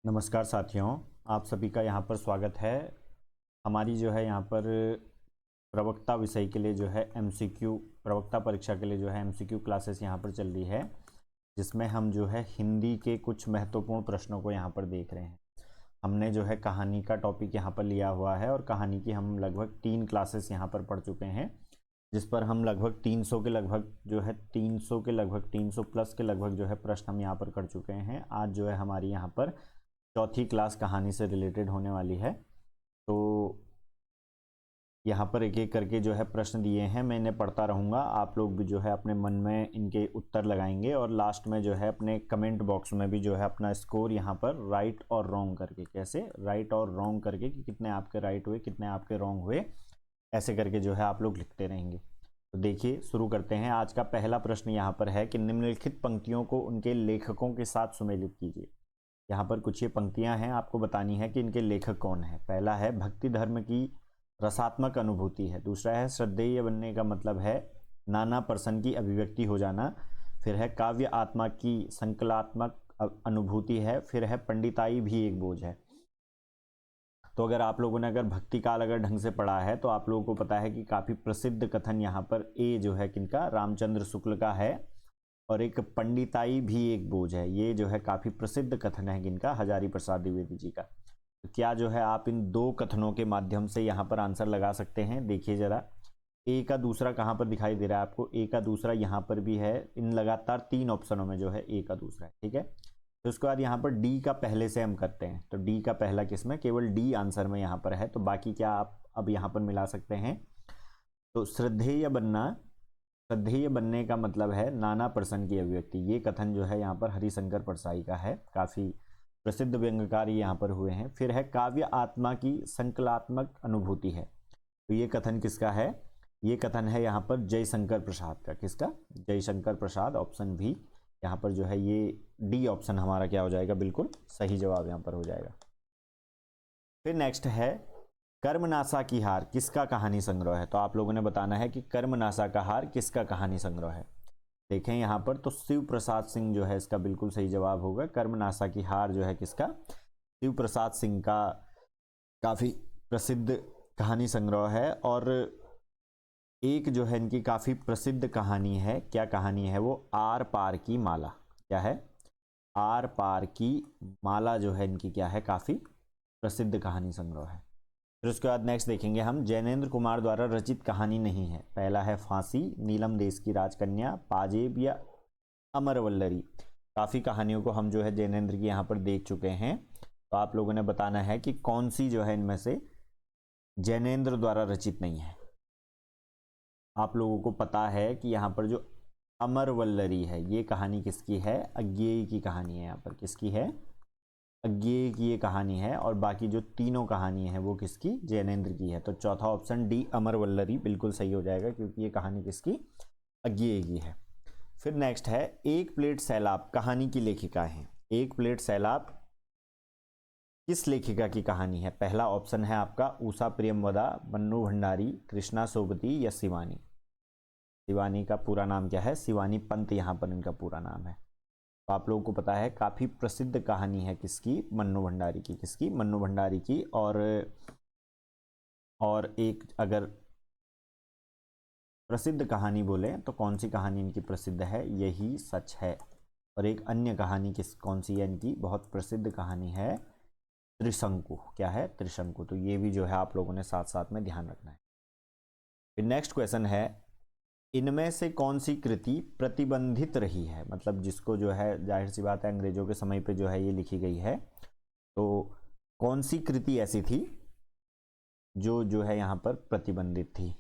नमस्कार साथियों, आप सभी का यहाँ पर स्वागत है। हमारी जो है यहाँ पर प्रवक्ता विषय के लिए जो है एमसीक्यू प्रवक्ता परीक्षा के लिए जो है एमसीक्यू क्लासेस यहाँ पर चल रही है, जिसमें हम जो है हिंदी के कुछ महत्वपूर्ण प्रश्नों को यहाँ पर देख रहे हैं। हमने जो है कहानी का टॉपिक यहाँ पर लिया हुआ है और कहानी की हम लगभग 3 क्लासेस यहाँ पर पढ़ चुके हैं, जिस पर हम लगभग 300 के लगभग जो है 300 के लगभग 300 प्लस के लगभग जो है प्रश्न हम यहाँ पर कर चुके हैं। आज जो है हमारी यहाँ पर चौथी क्लास कहानी से रिलेटेड होने वाली है। तो यहाँ पर एक एक करके जो है प्रश्न दिए हैं, मैं इन्हें पढ़ता रहूँगा। आप लोग भी जो है अपने मन में इनके उत्तर लगाएंगे और लास्ट में जो है अपने कमेंट बॉक्स में भी जो है अपना स्कोर यहाँ पर राइट और रॉन्ग करके, कैसे राइट और रॉन्ग करके कि कितने आपके राइट हुए कितने आपके रॉन्ग हुए, ऐसे करके जो है आप लोग लिखते रहेंगे। तो देखिए शुरू करते हैं। आज का पहला प्रश्न यहाँ पर है कि निम्नलिखित पंक्तियों को उनके लेखकों के साथ सुमेलित कीजिए। यहाँ पर कुछ ये पंक्तियां हैं, आपको बतानी है कि इनके लेखक कौन है। पहला है भक्ति धर्म की रसात्मक अनुभूति है। दूसरा है श्रद्धेय बनने का मतलब है नाना पर्सन की अभिव्यक्ति हो जाना। फिर है काव्य आत्मा की संकलात्मक अनुभूति है। फिर है पंडिताई भी एक बोझ है। तो अगर आप लोगों ने भक्ति काल अगर ढंग से पढ़ा है तो आप लोगों को पता है कि काफ़ी प्रसिद्ध कथन यहाँ पर ए जो है किनका, रामचंद्र शुक्ल का है। और एक पंडिताई भी एक बोझ है, ये जो है काफ़ी प्रसिद्ध कथन है किनका, हजारी प्रसाद द्विवेदी जी का। तो क्या जो है आप इन दो कथनों के माध्यम से यहाँ पर आंसर लगा सकते हैं। देखिए जरा, ए का दूसरा कहाँ पर दिखाई दे रहा है आपको, ए का दूसरा यहाँ पर भी है। इन लगातार 3 ऑप्शनों में जो है ए का दूसरा है, ठीक है। तो उसके बाद यहाँ पर डी का पहले से हम करते हैं। तो डी का पहला किसमें, केवल डी आंसर में यहाँ पर है। तो बाकी क्या आप अब यहाँ पर मिला सकते हैं। तो श्रद्धेय बनने का मतलब है नाना पर्सन की अभिव्यक्ति। ये कथन जो है यहाँ पर हरिशंकर परसाई का है, काफ़ी प्रसिद्ध व्यंग्यकार यहाँ पर हुए हैं। फिर है काव्य आत्मा की संकलात्मक अनुभूति है। तो ये कथन किसका है, ये कथन है यहाँ पर जयशंकर प्रसाद का। किसका, जयशंकर प्रसाद। ऑप्शन भी यहाँ पर जो है ये डी ऑप्शन हमारा क्या हो जाएगा, बिल्कुल सही जवाब यहाँ पर हो जाएगा। फिर नेक्स्ट है कर्मनाशा की हार किसका कहानी संग्रह है। तो आप लोगों ने बताना है कि कर्मनाशा का हार किसका कहानी संग्रह है। देखें यहाँ पर तो शिव प्रसाद सिंह जो है इसका बिल्कुल सही जवाब होगा। कर्मनाशा की हार जो है किसका, शिव प्रसाद सिंह का काफ़ी प्रसिद्ध कहानी संग्रह है। और एक जो है इनकी काफ़ी प्रसिद्ध कहानी है, क्या कहानी है वो, आर पार की माला। क्या है, आर पार की माला जो है इनकी क्या है, काफ़ी प्रसिद्ध कहानी संग्रह है। फिर उसके बाद नेक्स्ट देखेंगे हम, जैनेन्द्र कुमार द्वारा रचित कहानी नहीं है। पहला है फांसी, नीलम देश की राजकन्या, पाजेब या अमरवल्लरी। काफ़ी कहानियों को हम जो है जैनेन्द्र की यहाँ पर देख चुके हैं। तो आप लोगों ने बताना है कि कौन सी जो है इनमें से जैनेन्द्र द्वारा रचित नहीं है। आप लोगों को पता है कि यहाँ पर जो अमरवल्लरी है ये कहानी किसकी है, अज्ञेय की कहानी है। यहाँ पर किसकी है, अज्ञेय की ये कहानी है। और बाकी जो तीनों कहानी है वो किसकी, जैनेन्द्र की है। तो चौथा ऑप्शन डी अमरवल्लरी बिल्कुल सही हो जाएगा, क्योंकि ये कहानी किसकी, अज्ञेय की है। फिर नेक्स्ट है एक प्लेट सैलाब कहानी की लेखिका है। एक प्लेट सैलाब किस लेखिका की कहानी है। पहला ऑप्शन है आपका उषा प्रियमवदा, मन्नू भंडारी, कृष्णा सोबती या शिवानी। शिवानी का पूरा नाम क्या है, शिवानी पंत यहाँ पर इनका पूरा नाम है। तो आप लोगों को पता है काफ़ी प्रसिद्ध कहानी है किसकी, मन्नू भंडारी की। किसकी, मन्नू भंडारी की। और एक अगर प्रसिद्ध कहानी बोले तो कौन सी कहानी इनकी प्रसिद्ध है, यही सच है। और एक अन्य कहानी कौन सी है इनकी, बहुत प्रसिद्ध कहानी है त्रिशंकु। क्या है, त्रिशंकु। तो ये भी जो है आप लोगों ने साथ साथ में ध्यान रखना है। फिर नेक्स्ट क्वेश्चन है, इनमें से कौन सी कृति प्रतिबंधित रही है। मतलब जिसको जो है जाहिर सी बात है अंग्रेजों के समय पे जो है ये लिखी गई है। तो कौन सी कृति ऐसी थी जो है यहाँ पर प्रतिबंधित थी।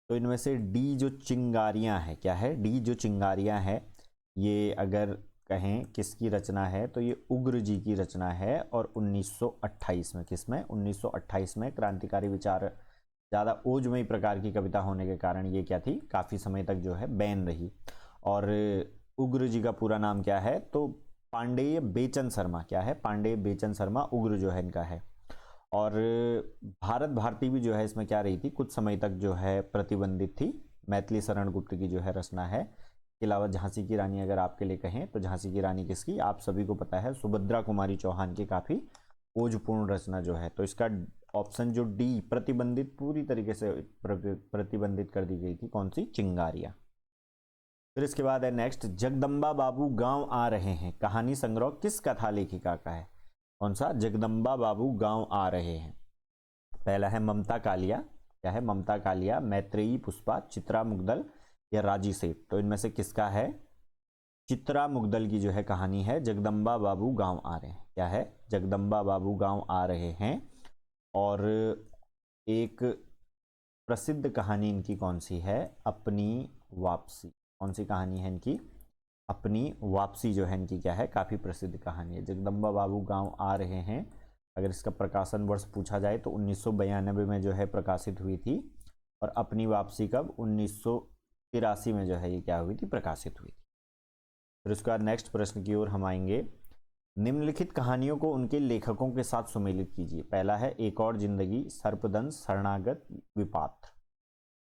तो इनमें से डी जो चिंगारियां है, क्या है, डी जो चिंगारियां है, ये अगर कहें किसकी रचना है तो ये उग्र जी की रचना है। और 1928 में, किसमें, 1928 में क्रांतिकारी विचार ज़्यादा ओजमयी प्रकार की कविता होने के कारण ये क्या थी, काफ़ी समय तक जो है बैन रही। और उग्र जी का पूरा नाम क्या है, तो पांडेय बेचन शर्मा। क्या है, पांडेय बेचन शर्मा उग्र जो है इनका है। और भारत भारती भी जो है इसमें क्या रही थी, कुछ समय तक जो है प्रतिबंधित थी। मैथिली शरण गुप्त की जो है रचना है, इसके अलावा झांसी की रानी अगर आपके लिए कहें तो झांसी की रानी किसकी, आप सभी को पता है, सुभद्रा कुमारी चौहान की काफ़ी खोजपूर्ण रचना जो है। तो इसका ऑप्शन जो डी प्रतिबंधित, पूरी तरीके से प्रतिबंधित कर दी गई थी, कौन सी, चिंगारियाँ। फिर इसके बाद है नेक्स्ट, जगदम्बा बाबू गांव आ रहे हैं कहानी संग्रह किस कथा लेखिका का है। कौन सा, जगदम्बा बाबू गांव आ रहे हैं। पहला है ममता कालिया, क्या है, ममता कालिया, मैत्रेयी पुष्पा, चित्रा मुग्दल या राजी सेठ। तो इनमें से किसका है, चित्रा मुग्दल की जो है कहानी है जगदम्बा बाबू गांव आ रहे हैं। क्या है, जगदम्बा बाबू गांव आ रहे हैं। और एक प्रसिद्ध कहानी इनकी कौन सी है, अपनी वापसी। कौन सी कहानी है इनकी, अपनी वापसी जो है इनकी क्या है, काफ़ी प्रसिद्ध कहानी है। जगदम्बा बाबू गांव आ रहे हैं, अगर इसका प्रकाशन वर्ष पूछा जाए तो 1992 में जो है प्रकाशित हुई थी। और अपनी वापसी कब, 1983 में जो है ये क्या हुई थी, प्रकाशित हुई थी। फिर उसके बाद नेक्स्ट प्रश्न की ओर हम आएंगे, निम्नलिखित कहानियों को उनके लेखकों के साथ सुमेलित कीजिए। पहला है एक और जिंदगी, सर्पदंश, शरणागत, विपात्र।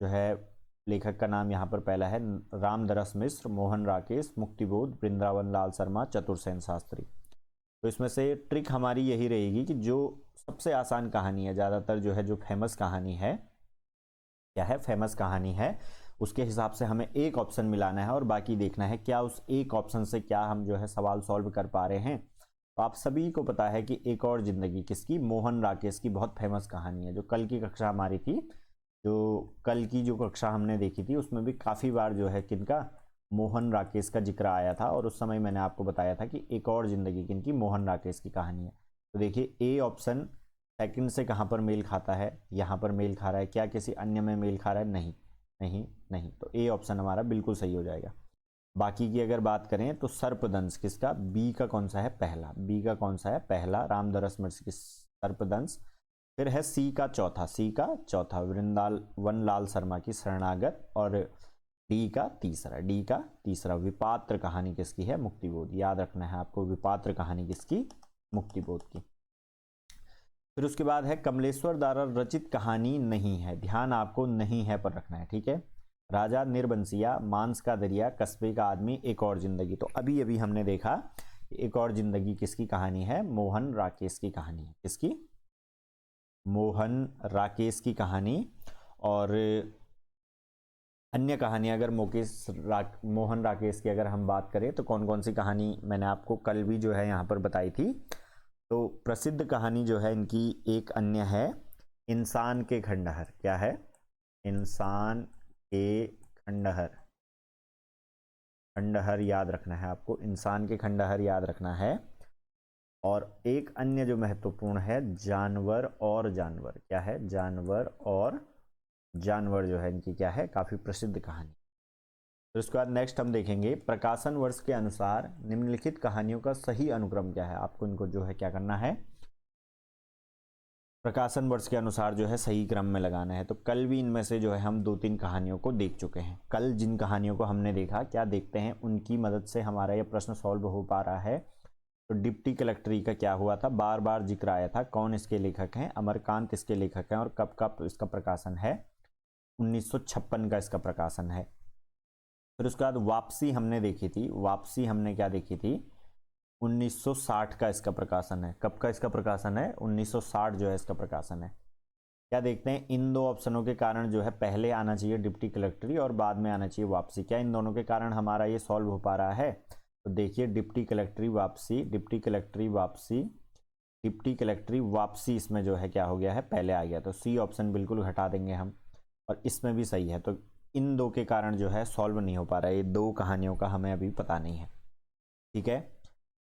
जो है लेखक का नाम यहाँ पर पहला है रामदरस मिश्र, मोहन राकेश, मुक्तिबोध, वृंदावन लाल शर्मा, चतुर्सेन शास्त्री। तो इसमें से ट्रिक हमारी यही रहेगी कि जो सबसे आसान कहानी है, ज़्यादातर जो है जो फेमस कहानी है, क्या है, फेमस कहानी है, उसके हिसाब से हमें एक ऑप्शन मिलाना है और बाकी देखना है क्या उस एक ऑप्शन से क्या हम जो है सवाल सॉल्व कर पा रहे हैं। तो आप सभी को पता है कि एक और जिंदगी किसकी, मोहन राकेश की बहुत फेमस कहानी है, जो कल की कक्षा हमारी थी, जो कल की जो कक्षा हमने देखी थी उसमें भी काफ़ी बार जो है किनका, मोहन राकेश का जिक्र आया था। और उस समय मैंने आपको बताया था कि एक और जिंदगी किनकी, मोहन राकेश की कहानी है। तो देखिए ए ऑप्शन सेकंड से कहाँ पर मेल खाता है, यहाँ पर मेल खा रहा है, क्या किसी अन्य में मेल खा रहा है, नहीं नहीं नहीं, तो ए ऑप्शन हमारा बिल्कुल सही हो जाएगा। बाकी की अगर बात करें तो सर्पदंश किसका, बी का कौन सा है, पहला, बी का कौन सा है, पहला, रामदरस मिश्र की सर्पदंश। फिर है सी का चौथा, सी का चौथा, वृंदावन लाल शर्मा की शरणागत। और डी का तीसरा, डी का तीसरा, विपात्र कहानी किसकी है, मुक्तिबोध। याद रखना है आपको, विपात्र कहानी किसकी, मुक्तिबोध की। फिर उसके बाद है कमलेश्वर द्वारा रचित कहानी नहीं है, ध्यान आपको नहीं है पर रखना है, ठीक है। राजा निर्बंसिया, मांस का दरिया, कस्बे का आदमी, एक और जिंदगी। तो अभी अभी हमने देखा एक और जिंदगी किसकी कहानी है, मोहन राकेश की कहानी है, किसकी, मोहन राकेश की कहानी। और अन्य कहानी अगर मोहन राकेश की अगर हम बात करें तो कौन कौन सी कहानी मैंने आपको कल भी जो है यहाँ पर बताई थी। तो प्रसिद्ध कहानी जो है इनकी एक अन्य है इंसान के खंडहर। क्या है, इंसान के खंडहर, खंडहर याद रखना है आपको, इंसान के खंडहर याद रखना है। और एक अन्य जो महत्वपूर्ण है, जानवर और जानवर। क्या है, जानवर और जानवर जो है इनकी क्या है, काफी प्रसिद्ध कहानी। तो इसके बाद नेक्स्ट हम देखेंगे प्रकाशन वर्ष के अनुसार निम्नलिखित कहानियों का सही अनुक्रम क्या है। आपको इनको जो है क्या करना है, प्रकाशन वर्ष के अनुसार जो है सही क्रम में लगाना है। तो कल भी इनमें से जो है हम 2-3 कहानियों को देख चुके हैं। कल जिन कहानियों को हमने देखा, क्या देखते हैं, उनकी मदद से हमारा यह प्रश्न सॉल्व हो पा रहा है। तो डिप्टी कलेक्टरी का क्या हुआ था, बार बार जिक्र आया था, कौन इसके लेखक हैं, अमरकांत इसके लेखक हैं, और कब का इसका प्रकाशन है, 1956 का इसका प्रकाशन है। फिर उसके बाद वापसी हमने देखी थी, वापसी हमने क्या देखी थी, 1960 का इसका प्रकाशन है। कब का इसका प्रकाशन है, 1960 जो है इसका प्रकाशन है। क्या देखते हैं, इन दो ऑप्शनों के कारण जो है पहले आना चाहिए डिप्टी कलेक्टरी और बाद में आना चाहिए वापसी। क्या इन दोनों के कारण हमारा ये सॉल्व हो पा रहा है। तो देखिए डिप्टी कलेक्टरी वापसी, डिप्टी कलेक्टरी वापसी, डिप्टी कलेक्टरी वापसी, इसमें जो है क्या हो गया है, पहले आ गया। तो सी ऑप्शन बिल्कुल हटा देंगे हम, और इसमें भी सही है। तो इन दो के कारण जो है सॉल्व नहीं हो पा रहा है, ये दो कहानियों का हमें अभी पता नहीं है, ठीक है।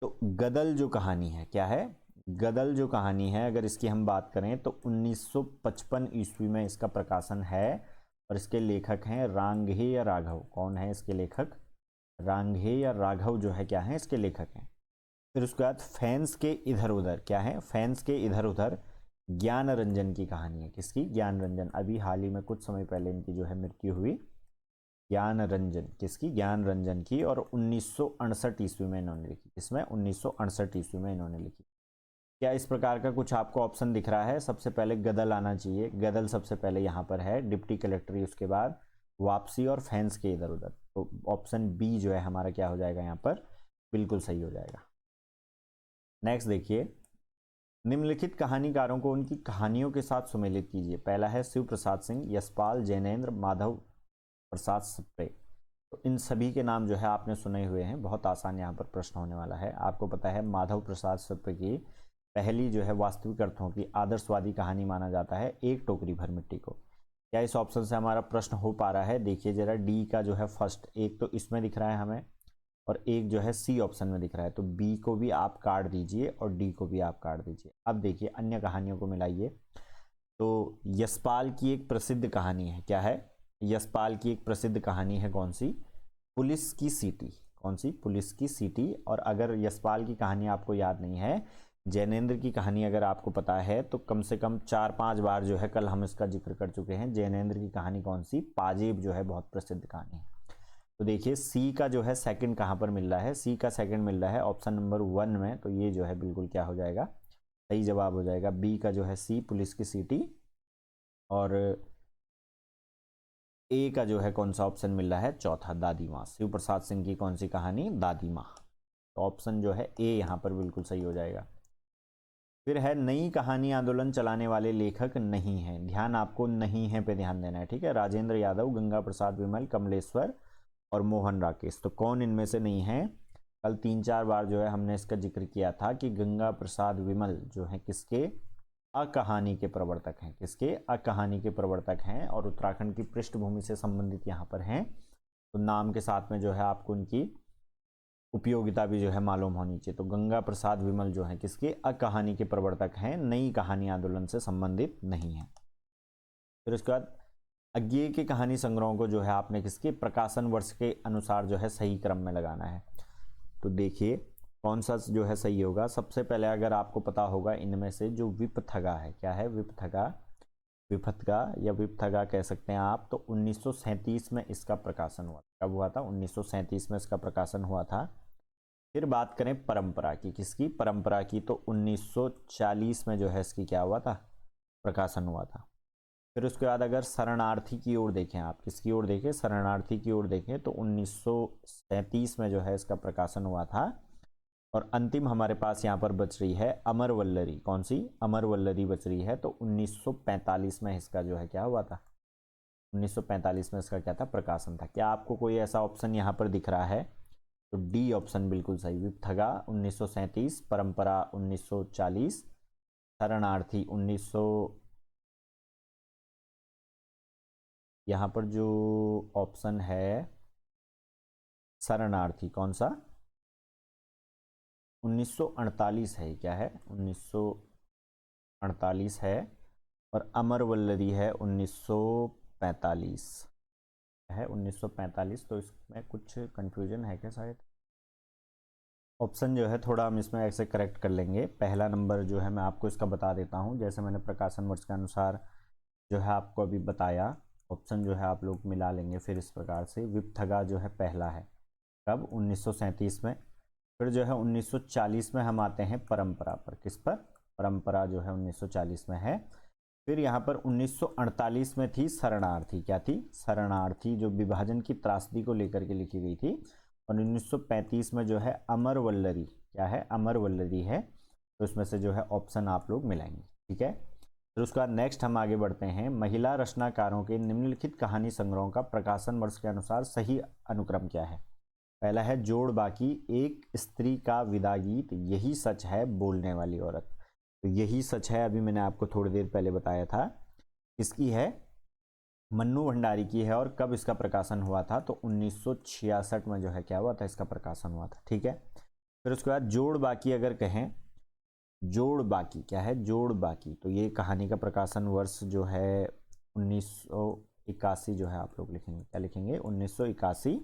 तो गदल जो कहानी है, क्या है, गदल जो कहानी है, अगर इसकी हम बात करें तो 1955 ईस्वी में इसका प्रकाशन है। और इसके लेखक हैं रांघे या राघव। कौन है इसके लेखक, रांघे या राघव जो है क्या है इसके लेखक हैं। फिर उसके बाद फैंस के इधर उधर, क्या है, फैंस के इधर उधर, ज्ञान रंजन की कहानी है। किसकी, ज्ञान रंजन, अभी हाल ही में कुछ समय पहले इनकी जो है मृत्यु हुई। ज्ञान रंजन किसकी, ज्ञान रंजन की, और 1968 ईस्वी में इन्होंने लिखी। इसमें 1968 ईस्वी में इन्होंने लिखी। क्या इस प्रकार का कुछ आपको ऑप्शन दिख रहा है। सबसे पहले गदल आना चाहिए, गदल सबसे पहले यहाँ पर है, डिप्टी कलेक्टरी उसके बाद वापसी और फैंस के इधर उधर। तो ऑप्शन बी जो है हमारा क्या हो जाएगा यहाँ पर, बिल्कुल सही हो जाएगा। नेक्स्ट देखिए, निम्नलिखित कहानीकारों को उनकी कहानियों के साथ सुमेलित कीजिए। पहला है शिव प्रसाद सिंह, यशपाल, जैनेन्द्र, माधव प्रसाद सप्रे। तो इन सभी के नाम जो है आपने सुने हुए हैं, बहुत आसान यहाँ पर प्रश्न होने वाला है। आपको पता है माधव प्रसाद सप्रे की पहली जो है वास्तविक अर्थों की आदर्शवादी कहानी माना जाता है एक टोकरी भर मिट्टी को। क्या इस ऑप्शन से हमारा प्रश्न हो पा रहा है? देखिए जरा, डी का जो है फर्स्ट एक तो इसमें दिख रहा है हमें, और एक जो है सी ऑप्शन में दिख रहा है, तो बी को भी आप काट दीजिए और डी को भी आप काट दीजिए। अब देखिए अन्य कहानियों को मिलाइए। तो यशपाल की एक प्रसिद्ध कहानी है, क्या है? यशपाल की एक प्रसिद्ध कहानी है कौन सी? पुलिस की सीटी। कौन सी? पुलिस की सीटी। और अगर यशपाल की कहानी आपको याद नहीं है, जैनेन्द्र की कहानी अगर आपको पता है, तो कम से कम 4-5 बार जो है कल हम इसका जिक्र कर चुके हैं। जैनेन्द्र की कहानी कौन सी? पाजेब जो है बहुत प्रसिद्ध कहानी है। तो देखिए सी का जो है सेकंड कहाँ पर मिल रहा है? सी का सेकंड मिल रहा है ऑप्शन नंबर 1 में, तो ये जो है बिल्कुल क्या हो जाएगा, सही जवाब हो जाएगा बी का जो है सी, पुलिस की सीटी। और ए का जो है कौन सा ऑप्शन मिल रहा है? चौथा, दादी माँ। शिव प्रसाद सिंह की कौन सी कहानी? दादी माँ। तो ऑप्शन जो है ए यहाँ पर बिल्कुल सही हो जाएगा। फिर है, नई कहानी आंदोलन चलाने वाले लेखक नहीं है। ध्यान आपको नहीं है पे ध्यान देना है, ठीक है? राजेंद्र यादव, गंगा प्रसाद विमल, कमलेश्वर और मोहन राकेश। तो कौन इनमें से नहीं है? कल 3-4 बार जो है हमने इसका जिक्र किया था कि गंगा प्रसाद विमल जो है किसके? अकहानी के प्रवर्तक हैं। किसके? अकहानी के प्रवर्तक हैं, और उत्तराखंड की पृष्ठभूमि से संबंधित यहाँ पर हैं। तो नाम के साथ में जो है आपको उनकी उपयोगिता भी जो है मालूम होनी चाहिए। तो गंगा प्रसाद विमल जो है किसके? अकहानी के प्रवर्तक हैं, नई कहानी आंदोलन से संबंधित नहीं है। फिर उसके बाद अज्ञेय के कहानी संग्रहों को जो है आपने किसके? प्रकाशन वर्ष के अनुसार जो है सही क्रम में लगाना है। तो देखिए कौन सा जो है सही होगा। सबसे पहले अगर आपको पता होगा इनमें से जो विपथगा है, क्या है? विपथगा, विपथगा या विपथगा कह सकते हैं आप। तो 1937 में इसका प्रकाशन हुआ। कब हुआ था? 1937 में इसका प्रकाशन हुआ था। फिर बात करें परंपरा की, किसकी? परंपरा की। तो 1940 में जो है इसकी क्या हुआ था? प्रकाशन हुआ था। फिर उसके बाद अगर शरणार्थी की ओर देखें आप, किसकी ओर देखें? शरणार्थी की ओर देखें, तो 1937 में जो है इसका प्रकाशन हुआ था। और अंतिम हमारे पास यहाँ पर बच रही है अमर वल्लरी। कौन सी? अमर वल्लरी बच रही है। तो 1945 में इसका जो है क्या हुआ था? 1945 में इसका क्या था? प्रकाशन था। क्या आपको कोई ऐसा ऑप्शन यहाँ पर दिख रहा है? तो डी ऑप्शन बिल्कुल सही। विपथगा 1937, परंपरा 1940, शरणार्थी 1900। यहाँ पर जो ऑप्शन है शरणार्थी, कौन सा? 1948 है। क्या है? 1948 है। और अमर वल्लरी है 1945 है। 1945। तो इसमें कुछ कंफ्यूजन है क्या? शायद ऑप्शन जो है थोड़ा हम इसमें ऐसे करेक्ट कर लेंगे। पहला नंबर जो है मैं आपको इसका बता देता हूँ, जैसे मैंने प्रकाशन वर्ष के अनुसार जो है आपको अभी बताया। ऑप्शन जो है आप लोग मिला लेंगे फिर इस प्रकार से। विपथगा जो है पहला है, कब? 1937 में। फिर जो है 1940 में हम आते हैं परंपरा पर। किस पर? परंपरा जो है 1940 में है। फिर यहाँ पर 1948 में थी शरणार्थी। क्या थी? शरणार्थी, जो विभाजन की त्रासदी को लेकर के लिखी गई थी। और 1935 में जो है अमर वल्लरी। क्या है? अमर वल्लरी है। तो इसमें से जो है ऑप्शन आप लोग मिलाएंगे, ठीक है? फिर उसके बाद नेक्स्ट हम आगे बढ़ते हैं। महिला रचनाकारों के निम्नलिखित कहानी संग्रहों का प्रकाशन वर्ष के अनुसार सही अनुक्रम क्या है? पहला है जोड़ बाकी, एक स्त्री का विदा गीत, यही सच है, बोलने वाली औरत। तो यही सच है अभी मैंने आपको थोड़ी देर पहले बताया था, इसकी है मन्नू भंडारी की है। और कब इसका प्रकाशन हुआ था? तो 1966 में जो है क्या हुआ था? इसका प्रकाशन हुआ था, ठीक है? फिर उसके बाद जोड़ बाकी अगर कहें, जोड़ बाकी क्या है? जोड़ बाकी। तो ये कहानी का प्रकाशन वर्ष जो है 1981 जो है आप लोग लिखेंगे। क्या लिखेंगे? 1981।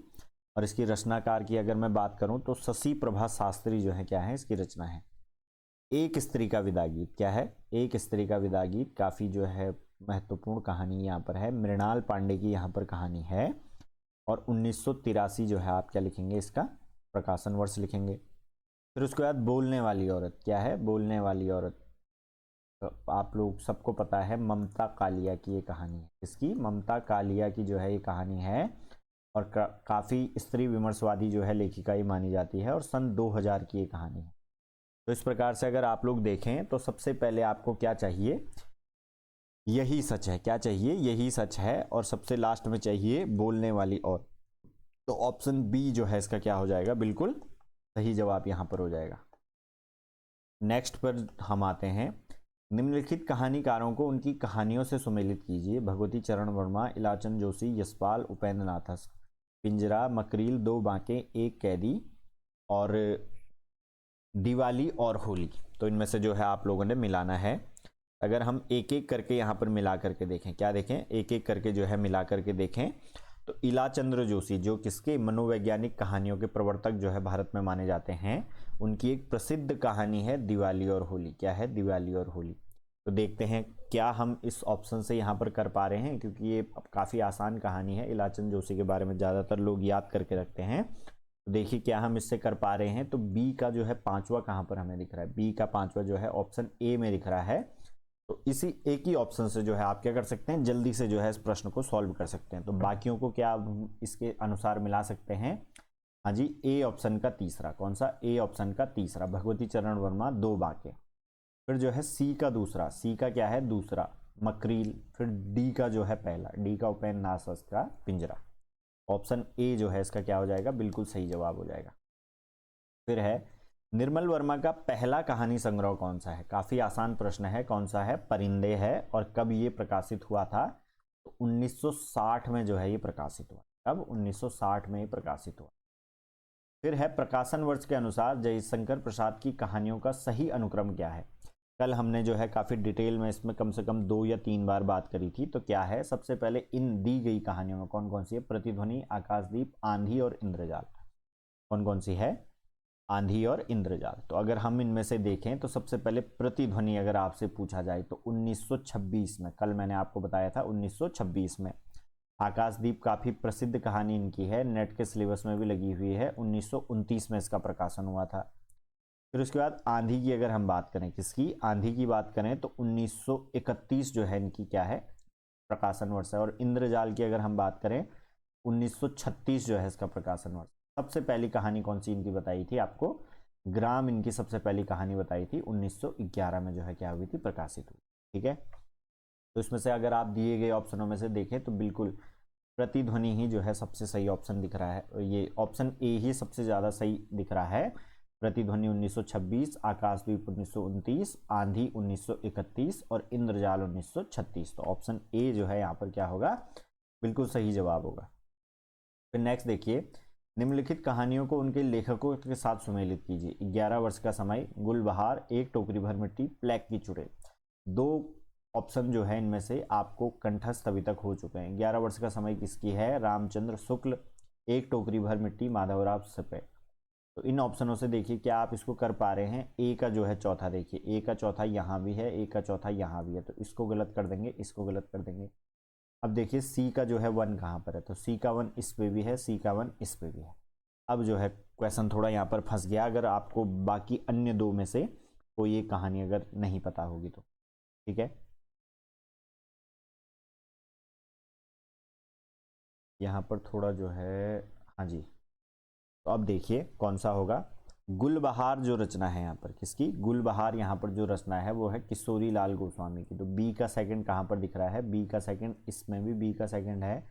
और इसकी रचनाकार की अगर मैं बात करूं तो शशि प्रभा शास्त्री जो है क्या है इसकी रचना है। एक स्त्री का विदा गीत। क्या है? एक स्त्री का विदा गीत। काफ़ी जो है महत्वपूर्ण कहानी यहाँ पर है। मृणाल पांडे की यहाँ पर कहानी है। और 1983 जो है आप क्या लिखेंगे? इसका प्रकाशन वर्ष लिखेंगे। फिर उसके बाद बोलने वाली औरत। क्या है? बोलने वाली औरत। तो आप लोग सबको पता है ममता कालिया की ये कहानी है। इसकी ममता कालिया की जो है ये कहानी है। और काफ़ी स्त्री विमर्शवादी जो है लेखिका ये मानी जाती है और सन 2000 की ये कहानी है। तो इस प्रकार से अगर आप लोग देखें तो सबसे पहले आपको क्या चाहिए, यही सच है। क्या चाहिए? यही सच है। और सबसे लास्ट में चाहिए बोलने वाली और। तो ऑप्शन बी जो है इसका क्या हो जाएगा, बिल्कुल सही जवाब यहां पर हो जाएगा। नेक्स्ट पर हम आते हैं, निम्नलिखित कहानीकारों को उनकी कहानियों से सुमेलित कीजिए। भगवती चरण वर्मा, इलाचंद जोशी, यशपाल, उपेंद्र नाथ। पिंजरा, मकरील, दो बांके, एक कैदी और दिवाली और होली। तो इनमें से जो है आप लोगों ने मिलाना है। अगर हम एक एक करके यहाँ पर मिला करके देखें, क्या देखें, एक एक करके जो है मिला करके देखें, तो इलाचंद्र जोशी जो किसके मनोवैज्ञानिक कहानियों के प्रवर्तक जो है भारत में माने जाते हैं, उनकी एक प्रसिद्ध कहानी है दिवाली और होली। क्या है? दिवाली और होली। तो देखते हैं क्या हम इस ऑप्शन से यहाँ पर कर पा रहे हैं, क्योंकि ये काफ़ी आसान कहानी है। इलाचंद जोशी के बारे में ज़्यादातर लोग याद करके रखते हैं। तो देखिए क्या हम इससे कर पा रहे हैं। तो बी का जो है पांचवा कहाँ पर हमें दिख रहा है, बी का पांचवा जो है ऑप्शन ए में दिख रहा है। तो इसी एक ही ऑप्शन से जो है आप क्या कर सकते हैं, जल्दी से जो है इस प्रश्न को सॉल्व कर सकते हैं। तो बाकियों को क्या इसके अनुसार मिला सकते हैं? हाँ जी, ए ऑप्शन का तीसरा। कौन सा? ए ऑप्शन का तीसरा, भगवती चरण वर्मा, दो बांके। फिर जो है सी का दूसरा, सी का क्या है दूसरा, मकरील। फिर डी का जो है पहला, डी का उपेंद्र नाथ का पिंजरा। ऑप्शन ए जो है इसका क्या हो जाएगा, बिल्कुल सही जवाब हो जाएगा। फिर है, निर्मल वर्मा का पहला कहानी संग्रह कौन सा है? काफी आसान प्रश्न है। कौन सा है? परिंदे है। और कब ये प्रकाशित हुआ था? तो 1960 में जो है ये प्रकाशित हुआ। कब? 1960 में ये प्रकाशित हुआ। फिर है, प्रकाशन वर्ष के अनुसार जयशंकर प्रसाद की कहानियों का सही अनुक्रम क्या है? कल हमने जो है काफी डिटेल में इसमें कम से कम 2 या 3 बार बात करी थी। तो क्या है? सबसे पहले इन दी गई कहानियों में कौन कौन सी है? प्रतिध्वनि, आकाशदीप, आंधी और इंद्रजाल। कौन कौन सी है? आंधी और इंद्रजाल। तो अगर हम इनमें से देखें तो सबसे पहले प्रतिध्वनि अगर आपसे पूछा जाए तो 1926 में, कल मैंने आपको बताया था 1926 में। आकाशदीप काफी प्रसिद्ध कहानी इनकी है, नेट के सिलेबस में भी लगी हुई है। 1929 में इसका प्रकाशन हुआ था। फिर उसके बाद आंधी की अगर हम बात करें, किसकी? आंधी की बात करें तो 1931 जो है इनकी क्या है, प्रकाशन वर्ष है। और इंद्रजाल की अगर हम बात करें 1936 जो है इसका प्रकाशन वर्ष। सबसे पहली कहानी कौन सी इनकी बताई थी आपको? ग्राम इनकी सबसे पहली कहानी बताई थी, 1911 में जो है क्या हुई थी, प्रकाशित हुई। ठीक है, तो इसमें से अगर आप दिए गए ऑप्शनों में से देखें तो बिल्कुल प्रतिध्वनि ही जो है सबसे सही ऑप्शन दिख रहा है। ये ऑप्शन ए ही सबसे ज़्यादा सही दिख रहा है। प्रतिध्वनि 1926, आकाशदीप 1929, आंधी 1931 और इंद्रजाल 1936। तो ऑप्शन ए जो है यहाँ पर क्या होगा, बिल्कुल सही जवाब होगा। फिर नेक्स्ट देखिए, निम्नलिखित कहानियों को उनके लेखकों के साथ सुमेलित कीजिए। 11 वर्ष का समय, गुलबहार, एक टोकरी भर मिट्टी, प्लेग की चुड़ैल। दो ऑप्शन जो है इनमें से आपको कंठस्थ अभी तक हो चुके हैं। 11 वर्ष का समय किसकी है? रामचंद्र शुक्ल, एक टोकरी भर मिट्टी, माधवराव सप्रे। तो इन ऑप्शनों से देखिए क्या आप इसको कर पा रहे हैं। ए का जो है चौथा देखिए, ए का चौथा यहाँ भी है, ए का चौथा यहाँ भी है, तो इसको गलत कर देंगे, इसको गलत कर देंगे। अब देखिए सी का जो है 1 कहाँ पर है, तो सी का 1 इस पे भी है, सी का 1 इस पे भी है। अब जो है क्वेश्चन थोड़ा यहाँ पर फंस गया, अगर आपको बाकी अन्य दो में से कोई एक कहानी अगर नहीं पता होगी तो। ठीक है, यहाँ पर थोड़ा जो है, हाँ जी, तो अब देखिए कौन सा होगा। गुलबहार जो रचना है यहाँ पर किसकी? गुलबहार यहाँ पर जो रचना है वो है किशोरी लाल गोस्वामी की। तो बी का सेकंड कहाँ पर दिख रहा है? बी का सेकंड, इसमें भी बी का सेकंड है,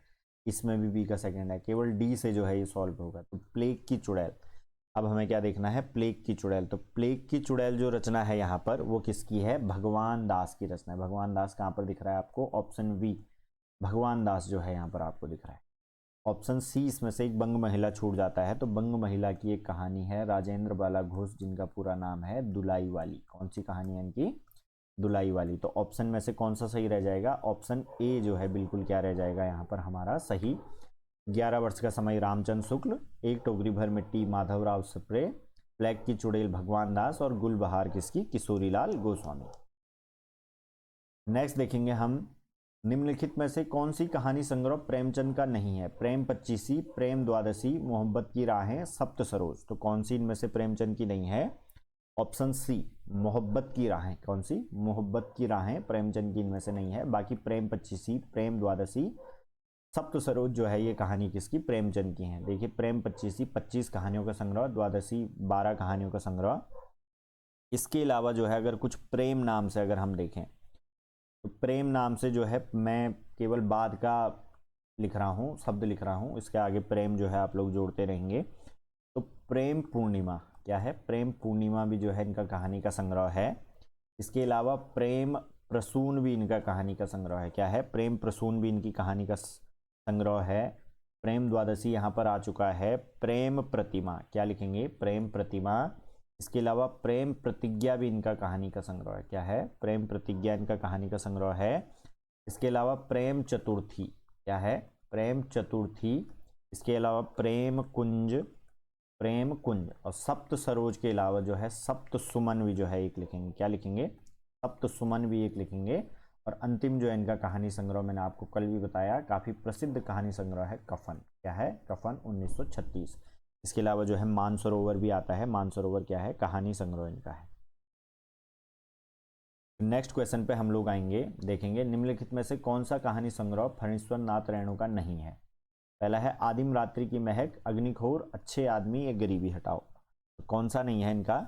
इसमें भी बी का सेकंड है। केवल डी से जो है ये सॉल्व होगा। तो प्लेग की चुड़ैल, अब हमें क्या देखना है? प्लेग की चुड़ैल। तो प्लेग की चुड़ैल जो रचना है यहाँ पर वो किसकी है? भगवान दास की रचना है। भगवान दास कहाँ पर दिख रहा है आपको? ऑप्शन बी, भगवान दास जो है यहाँ पर आपको दिख रहा है। ऑप्शन सी, इसमें से एक बंग महिला छूट जाता है। तो बंग महिला की एक कहानी है, राजेंद्र बाला घोष, जिनका पूरा नाम है दुलाई वाली। कौन सी कहानी है इनकी? दुलाई वाली। तो ऑप्शन में से कौन सा सही रह जाएगा? ऑप्शन ए जो है बिल्कुल क्या रह जाएगा यहाँ पर हमारा सही। 11 वर्ष का समय रामचंद्र शुक्ल, एक टोकरी भर मिट्टी माधवराव सप्रे, प्लेग की चुड़ैल भगवान दास और गुलबहार किसकी? किशोरी लाल गोस्वामी। नेक्स्ट देखेंगे हम, निम्नलिखित में से कौन सी कहानी संग्रह प्रेमचंद का नहीं है? प्रेम पच्चीसी, प्रेम द्वादशी, मोहब्बत की राहें, सप्त सरोज। तो कौन सी इनमें से प्रेमचंद की नहीं है? ऑप्शन सी, मोहब्बत की राहें। कौन सी? मोहब्बत की राहें प्रेमचंद की इनमें से नहीं है। बाकी प्रेम पच्चीसी, प्रेम द्वादशी, सप्त सरोज जो है ये कहानी किसकी, प्रेमचंद की है। देखिए प्रेम 25 कहानियों का संग्रह, द्वादशी 12 कहानियों का संग्रह। इसके अलावा जो है अगर कुछ प्रेम नाम से अगर हम देखें तो प्रेम नाम से जो है मैं केवल बाद का लिख रहा हूँ, शब्द लिख रहा हूँ, इसके आगे प्रेम जो है आप लोग जोड़ते रहेंगे। तो प्रेम पूर्णिमा क्या है, प्रेम पूर्णिमा भी जो है इनका कहानी का संग्रह है। इसके अलावा प्रेम प्रसून भी इनका कहानी का संग्रह है। क्या है, प्रेम प्रसून भी इनकी कहानी का संग्रह है। प्रेम द्वादशी यहाँ पर आ चुका है। प्रेम प्रतिमा क्या लिखेंगे, प्रेम प्रतिमा। इसके अलावा प्रेम प्रतिज्ञा भी इनका कहानी का संग्रह है। क्या है, प्रेम प्रतिज्ञा इनका कहानी का संग्रह है। इसके अलावा प्रेम चतुर्थी क्या है, प्रेम चतुर्थी। इसके अलावा प्रेम कुंज, प्रेम कुंज। और सप्त सरोज के अलावा जो है सप्त सुमन भी जो है एक लिखेंगे। क्या लिखेंगे, सप्त सुमन भी एक लिखेंगे। और अंतिम जो है इनका कहानी संग्रह मैंने आपको कल भी बताया, काफी प्रसिद्ध कहानी संग्रह है कफन। क्या है, कफन 1936। इसके अलावा जो है मानसरोवर भी आता है। मानसरोवर क्या है, कहानी संग्रह इनका है। नेक्स्ट क्वेश्चन पे हम लोग आएंगे, देखेंगे निम्नलिखित में से कौन सा कहानी संग्रह फणीश्वर नाथ रेणु का नहीं है। पहला है आदिम रात्रि की महक, अग्निखोर, अच्छे आदमी या गरीबी हटाओ। तो कौन सा नहीं है इनका,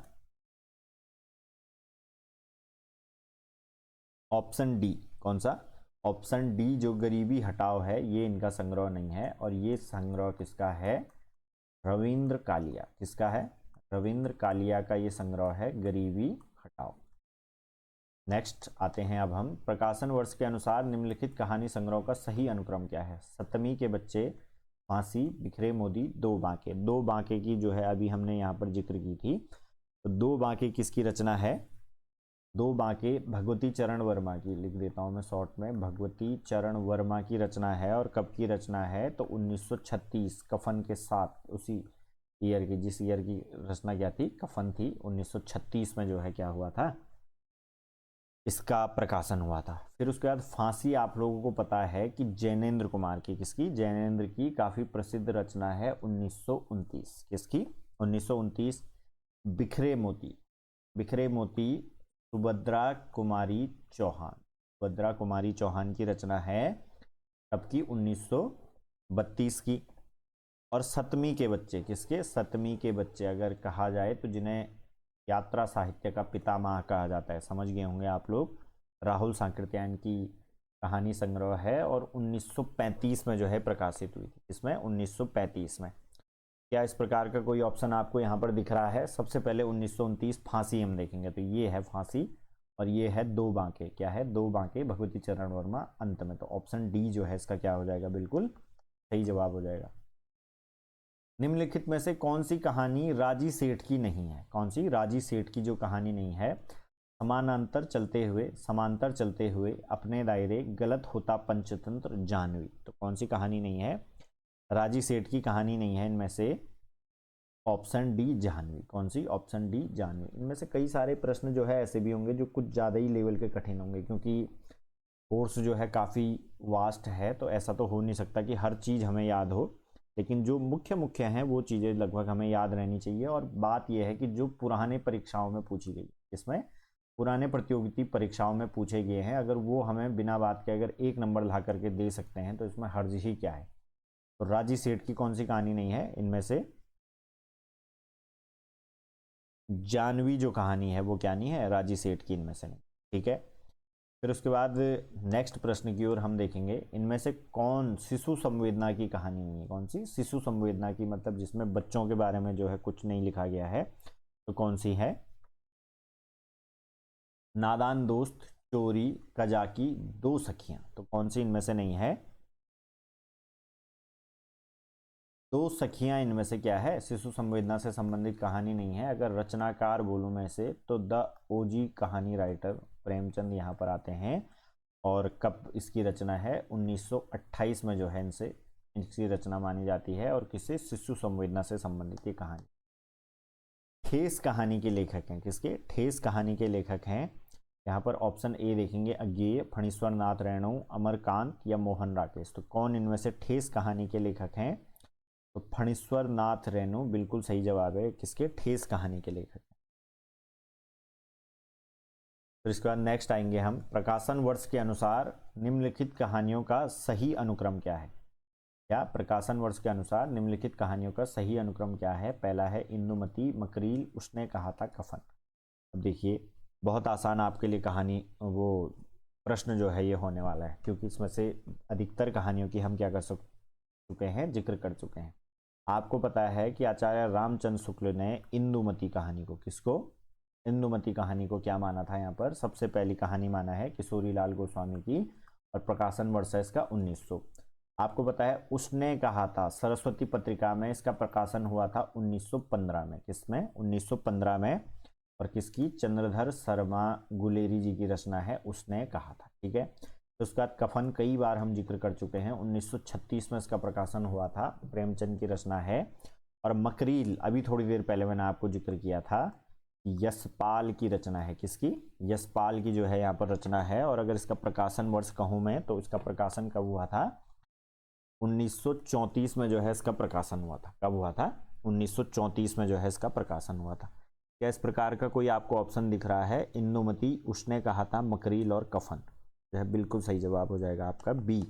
ऑप्शन डी। कौन सा, ऑप्शन डी जो गरीबी हटाओ है ये इनका संग्रह नहीं है। और ये संग्रह किसका है, रविंद्र कालिया। किसका है, रविंद्र कालिया का ये संग्रह है गरीबी हटाओ। नेक्स्ट आते हैं अब हम, प्रकाशन वर्ष के अनुसार निम्नलिखित कहानी संग्रह का सही अनुक्रम क्या है। सप्तमी के बच्चे, फांसी, बिखरे मोती, दो बांके। दो बांके की जो है अभी हमने यहाँ पर जिक्र की थी। तो दो बांके किसकी रचना है, दो बांके भगवती चरण वर्मा की, लिख देता हूँ मैं शॉर्ट में, भगवती चरण वर्मा की रचना है। और कब की रचना है, तो 1936 कफन के साथ, उसी ईयर की, जिस ईयर की रचना क्या थी, कफन थी, 1936 में जो है क्या हुआ था, इसका प्रकाशन हुआ था। फिर उसके बाद फांसी आप लोगों को पता है कि जैनेन्द्र कुमार की, किसकी, जैनेन्द्र की काफी प्रसिद्ध रचना है 1929। किसकी, 1929। बिखरे मोती, बिखरे मोती सुभद्रा कुमारी चौहान, सुभद्रा कुमारी चौहान की रचना है, तब की 1932 की। और सतमी के बच्चे, किसके, सतमी के बच्चे अगर कहा जाए तो जिन्हें यात्रा साहित्य का पितामह कहा जाता है, समझ गए होंगे आप लोग, राहुल सांकृत्यायन की कहानी संग्रह है। और 1935 में जो है प्रकाशित हुई थी। इसमें 1935 में। क्या इस प्रकार का कोई ऑप्शन आपको यहाँ पर दिख रहा है। सबसे पहले 1929 फांसी हम देखेंगे, तो ये है फांसी। और ये है दो बांके, क्या है, दो बांके भगवती चरण वर्मा अंत में। तो ऑप्शन डी जो है इसका क्या हो जाएगा, बिल्कुल सही जवाब हो जाएगा। निम्नलिखित में से कौन सी कहानी राजी सेठ की नहीं है, कौन सी राजी सेठ की जो कहानी नहीं है। समानांतर चलते हुए, समांतर चलते हुए, अपने दायरे, गलत होता पंचतंत्र, जानवी। तो कौन सी कहानी नहीं है, राजी सेठ की कहानी नहीं है इनमें से, ऑप्शन डी जानवी। कौन सी, ऑप्शन डी जानवी। इनमें से कई सारे प्रश्न जो है ऐसे भी होंगे जो कुछ ज़्यादा ही लेवल के कठिन होंगे, क्योंकि कोर्स जो है काफ़ी वास्ट है, तो ऐसा तो हो नहीं सकता कि हर चीज़ हमें याद हो। लेकिन जो मुख्य मुख्य हैं वो चीज़ें लगभग हमें याद रहनी चाहिए। और बात यह है कि जो पुराने परीक्षाओं में पूछी गई, इसमें पुराने प्रतियोगिता परीक्षाओं में पूछे गए हैं, अगर वो हमें बिना बात के अगर 1 नंबर ला करके दे सकते हैं तो इसमें हर्ज ही क्या है। तो राजी सेठ की कौन सी कहानी नहीं है इनमें से, जानवी जो कहानी है वो क्या नहीं है, राजी सेठ की इनमें से नहीं। ठीक है, फिर उसके बाद नेक्स्ट प्रश्न की ओर हम देखेंगे, इनमें से कौन शिशु संवेदना की कहानी नहीं है। कौन सी, शिशु संवेदना की, मतलब जिसमें बच्चों के बारे में जो है कुछ नहीं लिखा गया है, तो कौन सी है, नादान दोस्त, चोरी, कजाकी, दो सखियां। तो कौन सी इनमें से नहीं है, दो सखियां इनमें से क्या है, शिशु संवेदना से संबंधित कहानी नहीं है। अगर रचनाकार बोलूं मैं से तो द ओजी कहानी राइटर प्रेमचंद यहाँ पर आते हैं। और कब इसकी रचना है, 1928 में जो है इनसे इसकी रचना मानी जाती है। और किसी शिशु संवेदना से संबंधित ये कहानी, ठेस कहानी के लेखक हैं, किसके, ठेस कहानी के लेखक हैं। यहाँ पर ऑप्शन ए देखेंगे, अज्ञेय, फणीश्वर नाथ रेणु, अमरकांत या मोहन राकेश। तो कौन इनमें से ठेस कहानी के लेखक हैं, तो फणीश्वर नाथ रेणु बिल्कुल सही जवाब है, किसके, ठेस कहानी के लेखक। फिर इसके बाद नेक्स्ट आएंगे हम, प्रकाशन वर्ष के अनुसार निम्नलिखित कहानियों का सही अनुक्रम क्या है। क्या प्रकाशन वर्ष के अनुसार निम्नलिखित कहानियों का सही अनुक्रम क्या है? पहला है इंदुमती, मकरील, उसने कहा था, कफन। अब देखिए बहुत आसान आपके लिए कहानी वो प्रश्न जो है ये होने वाला है, क्योंकि इसमें से अधिकतर कहानियों की हम क्या कर चुके हैं, जिक्र कर चुके हैं। आपको पता है कि आचार्य रामचंद्र शुक्ल ने इंदुमती कहानी को, किसको, इंदुमती कहानी को क्या माना था? यहाँ पर सबसे पहली कहानी माना है किशोरीलाल गोस्वामी की, और प्रकाशन वर्ष है इसका 1900। आपको पता है उसने कहा था सरस्वती पत्रिका में इसका प्रकाशन हुआ था 1915 में। किसमें? 1915 में। और किसकी? चंद्रधर शर्मा गुलेरी जी की रचना है उसने कहा था। ठीक है, तो उसका कफन कई बार हम जिक्र कर चुके हैं, 1936 में इसका प्रकाशन हुआ था, प्रेमचंद की रचना है। और मकरील अभी थोड़ी देर पहले मैंने आपको जिक्र किया था, यशपाल की रचना है। किसकी? यशपाल की जो है यहाँ पर रचना है। और अगर इसका प्रकाशन वर्ष कहूँ मैं तो इसका प्रकाशन कब हुआ था? 1934 में जो है इसका प्रकाशन हुआ था। कब हुआ था? 1934 में जो है इसका प्रकाशन हुआ था। क्या इस प्रकार का कोई आपको ऑप्शन दिख रहा है? इंदुमती, उसने कहा था, मकरील और कफन जो है बिल्कुल सही जवाब हो जाएगा आपका बी।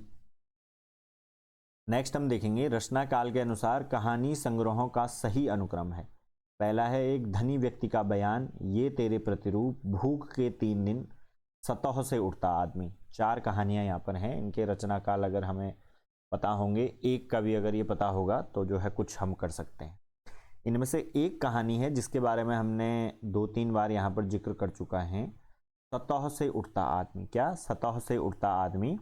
नेक्स्ट हम देखेंगे रचना काल के अनुसार कहानी संग्रहों का सही अनुक्रम है। पहला है एक धनी व्यक्ति का बयान, ये तेरे प्रतिरूप, भूख के 3 दिन, सतह से उठता आदमी। 4 कहानियां यहाँ पर हैं। इनके रचना काल अगर हमें पता होंगे, एक का भी अगर ये पता होगा तो जो है कुछ हम कर सकते हैं। इनमें से एक कहानी है जिसके बारे में हमने 2-3 बार यहाँ पर जिक्र कर चुका है, सतह से उठता आदमी। क्या? सतह से उठता आदमी।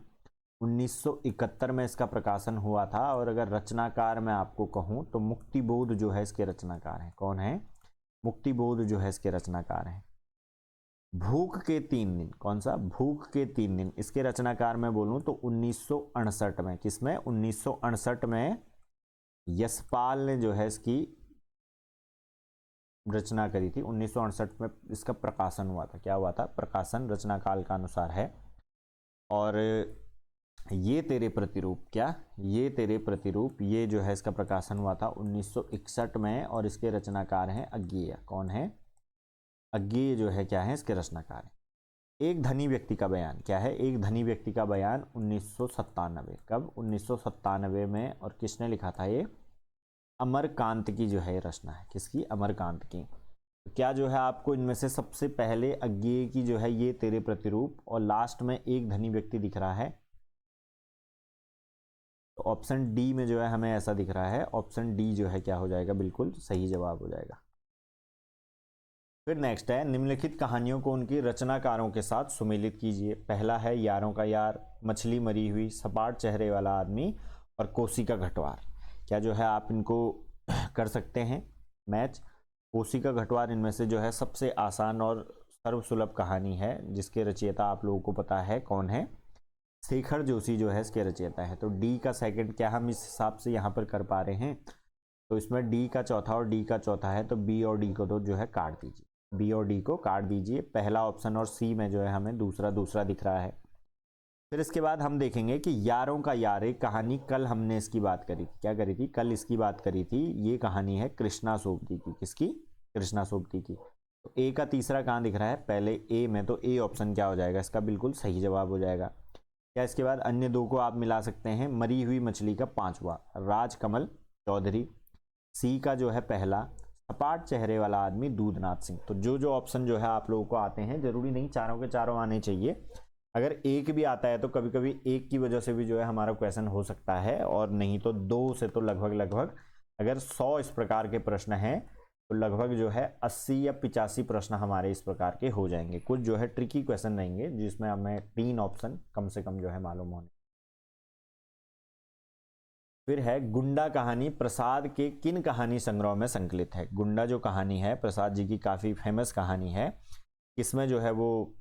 1971 में इसका प्रकाशन हुआ था। और अगर रचनाकार मैं आपको कहूँ तो मुक्तिबोध जो है इसके रचनाकार हैं। कौन है? मुक्तिबोध जो है इसके रचनाकार हैं। भूख के 3 दिन, कौन सा? भूख के 3 दिन। इसके रचनाकार मैं बोलूं तो 1968 में। किसमें? 1968 में यशपाल ने जो है इसकी रचना करी थी। 1968 में इसका प्रकाशन हुआ था। क्या हुआ था? प्रकाशन रचना काल का अनुसार है। और ये तेरे प्रतिरूप, क्या? ये तेरे प्रतिरूप, ये जो है इसका प्रकाशन हुआ था 1961 में। और इसके रचनाकार हैं अज्ञेय। कौन है? अज्ञेय जो है क्या है इसके रचनाकार हैं। एक धनी व्यक्ति का बयान, क्या है? एक धनी व्यक्ति का बयान 1997। कब? 1997 में। और किसने लिखा था ये? अमरकांत की जो है रचना है। किसकी? अमरकांत की। तो क्या जो है आपको इनमें से सबसे पहले अज्ञेय की जो है ये तेरे प्रतिरूप, और लास्ट में एक धनी व्यक्ति दिख रहा है? तो ऑप्शन डी में जो है हमें ऐसा दिख रहा है। ऑप्शन डी जो है क्या हो जाएगा? बिल्कुल सही जवाब हो जाएगा। फिर नेक्स्ट है निम्नलिखित कहानियों को उनकी रचनाकारों के साथ सुमेलित कीजिए। पहला है यारों का यार, मछली मरी हुई, सपाट चेहरे वाला आदमी, और कोसी का घटवार। क्या जो है आप इनको कर सकते हैं मैच? कोसी का घटवार इनमें से जो है सबसे आसान और सर्वसुलभ कहानी है, जिसके रचयिता आप लोगों को पता है कौन है? शेखर जोशी जो है इसके रचयिता है। तो डी का सेकंड क्या हम इस हिसाब से यहाँ पर कर पा रहे हैं? तो इसमें डी का चौथा और डी का चौथा है, तो बी और डी को तो जो है काट दीजिए। बी और डी को काट दीजिए। पहला ऑप्शन और सी में जो है हमें दूसरा दूसरा दिख रहा है। फिर इसके बाद हम देखेंगे कि यारों का यार, एक कहानी कल हमने इसकी बात करी थी। क्या करी थी? कल इसकी बात करी थी। ये कहानी है कृष्णा सोबती की। किसकी? कृष्णा सोबती की। तो ए का तीसरा कहाँ दिख रहा है? पहले ए में, तो ए ऑप्शन क्या हो जाएगा इसका? बिल्कुल सही जवाब हो जाएगा। क्या इसके बाद अन्य दो को आप मिला सकते हैं? मरी हुई मछली का 5वां, राजकमल चौधरी। सी का जो है पहला, सपाट चेहरे वाला आदमी, दूधनाथ सिंह। तो जो जो ऑप्शन जो है आप लोगों को आते हैं, जरूरी नहीं चारों के चारों आने चाहिए। अगर एक भी आता है तो कभी कभी एक की वजह से भी जो है हमारा क्वेश्चन हो सकता है, और नहीं तो 2 से तो लगभग अगर 100 इस प्रकार के प्रश्न हैं तो लगभग जो है 80 या 85 प्रश्न हमारे इस प्रकार के हो जाएंगे। कुछ जो है ट्रिकी क्वेश्चन रहेंगे जिसमें हमें 3 ऑप्शन कम से कम जो है मालूम होने। फिर है गुंडा कहानी प्रसाद के किन कहानी संग्रह में संकलित है? गुंडा जो कहानी है प्रसाद जी की काफी फेमस कहानी है, किसमें जो है वो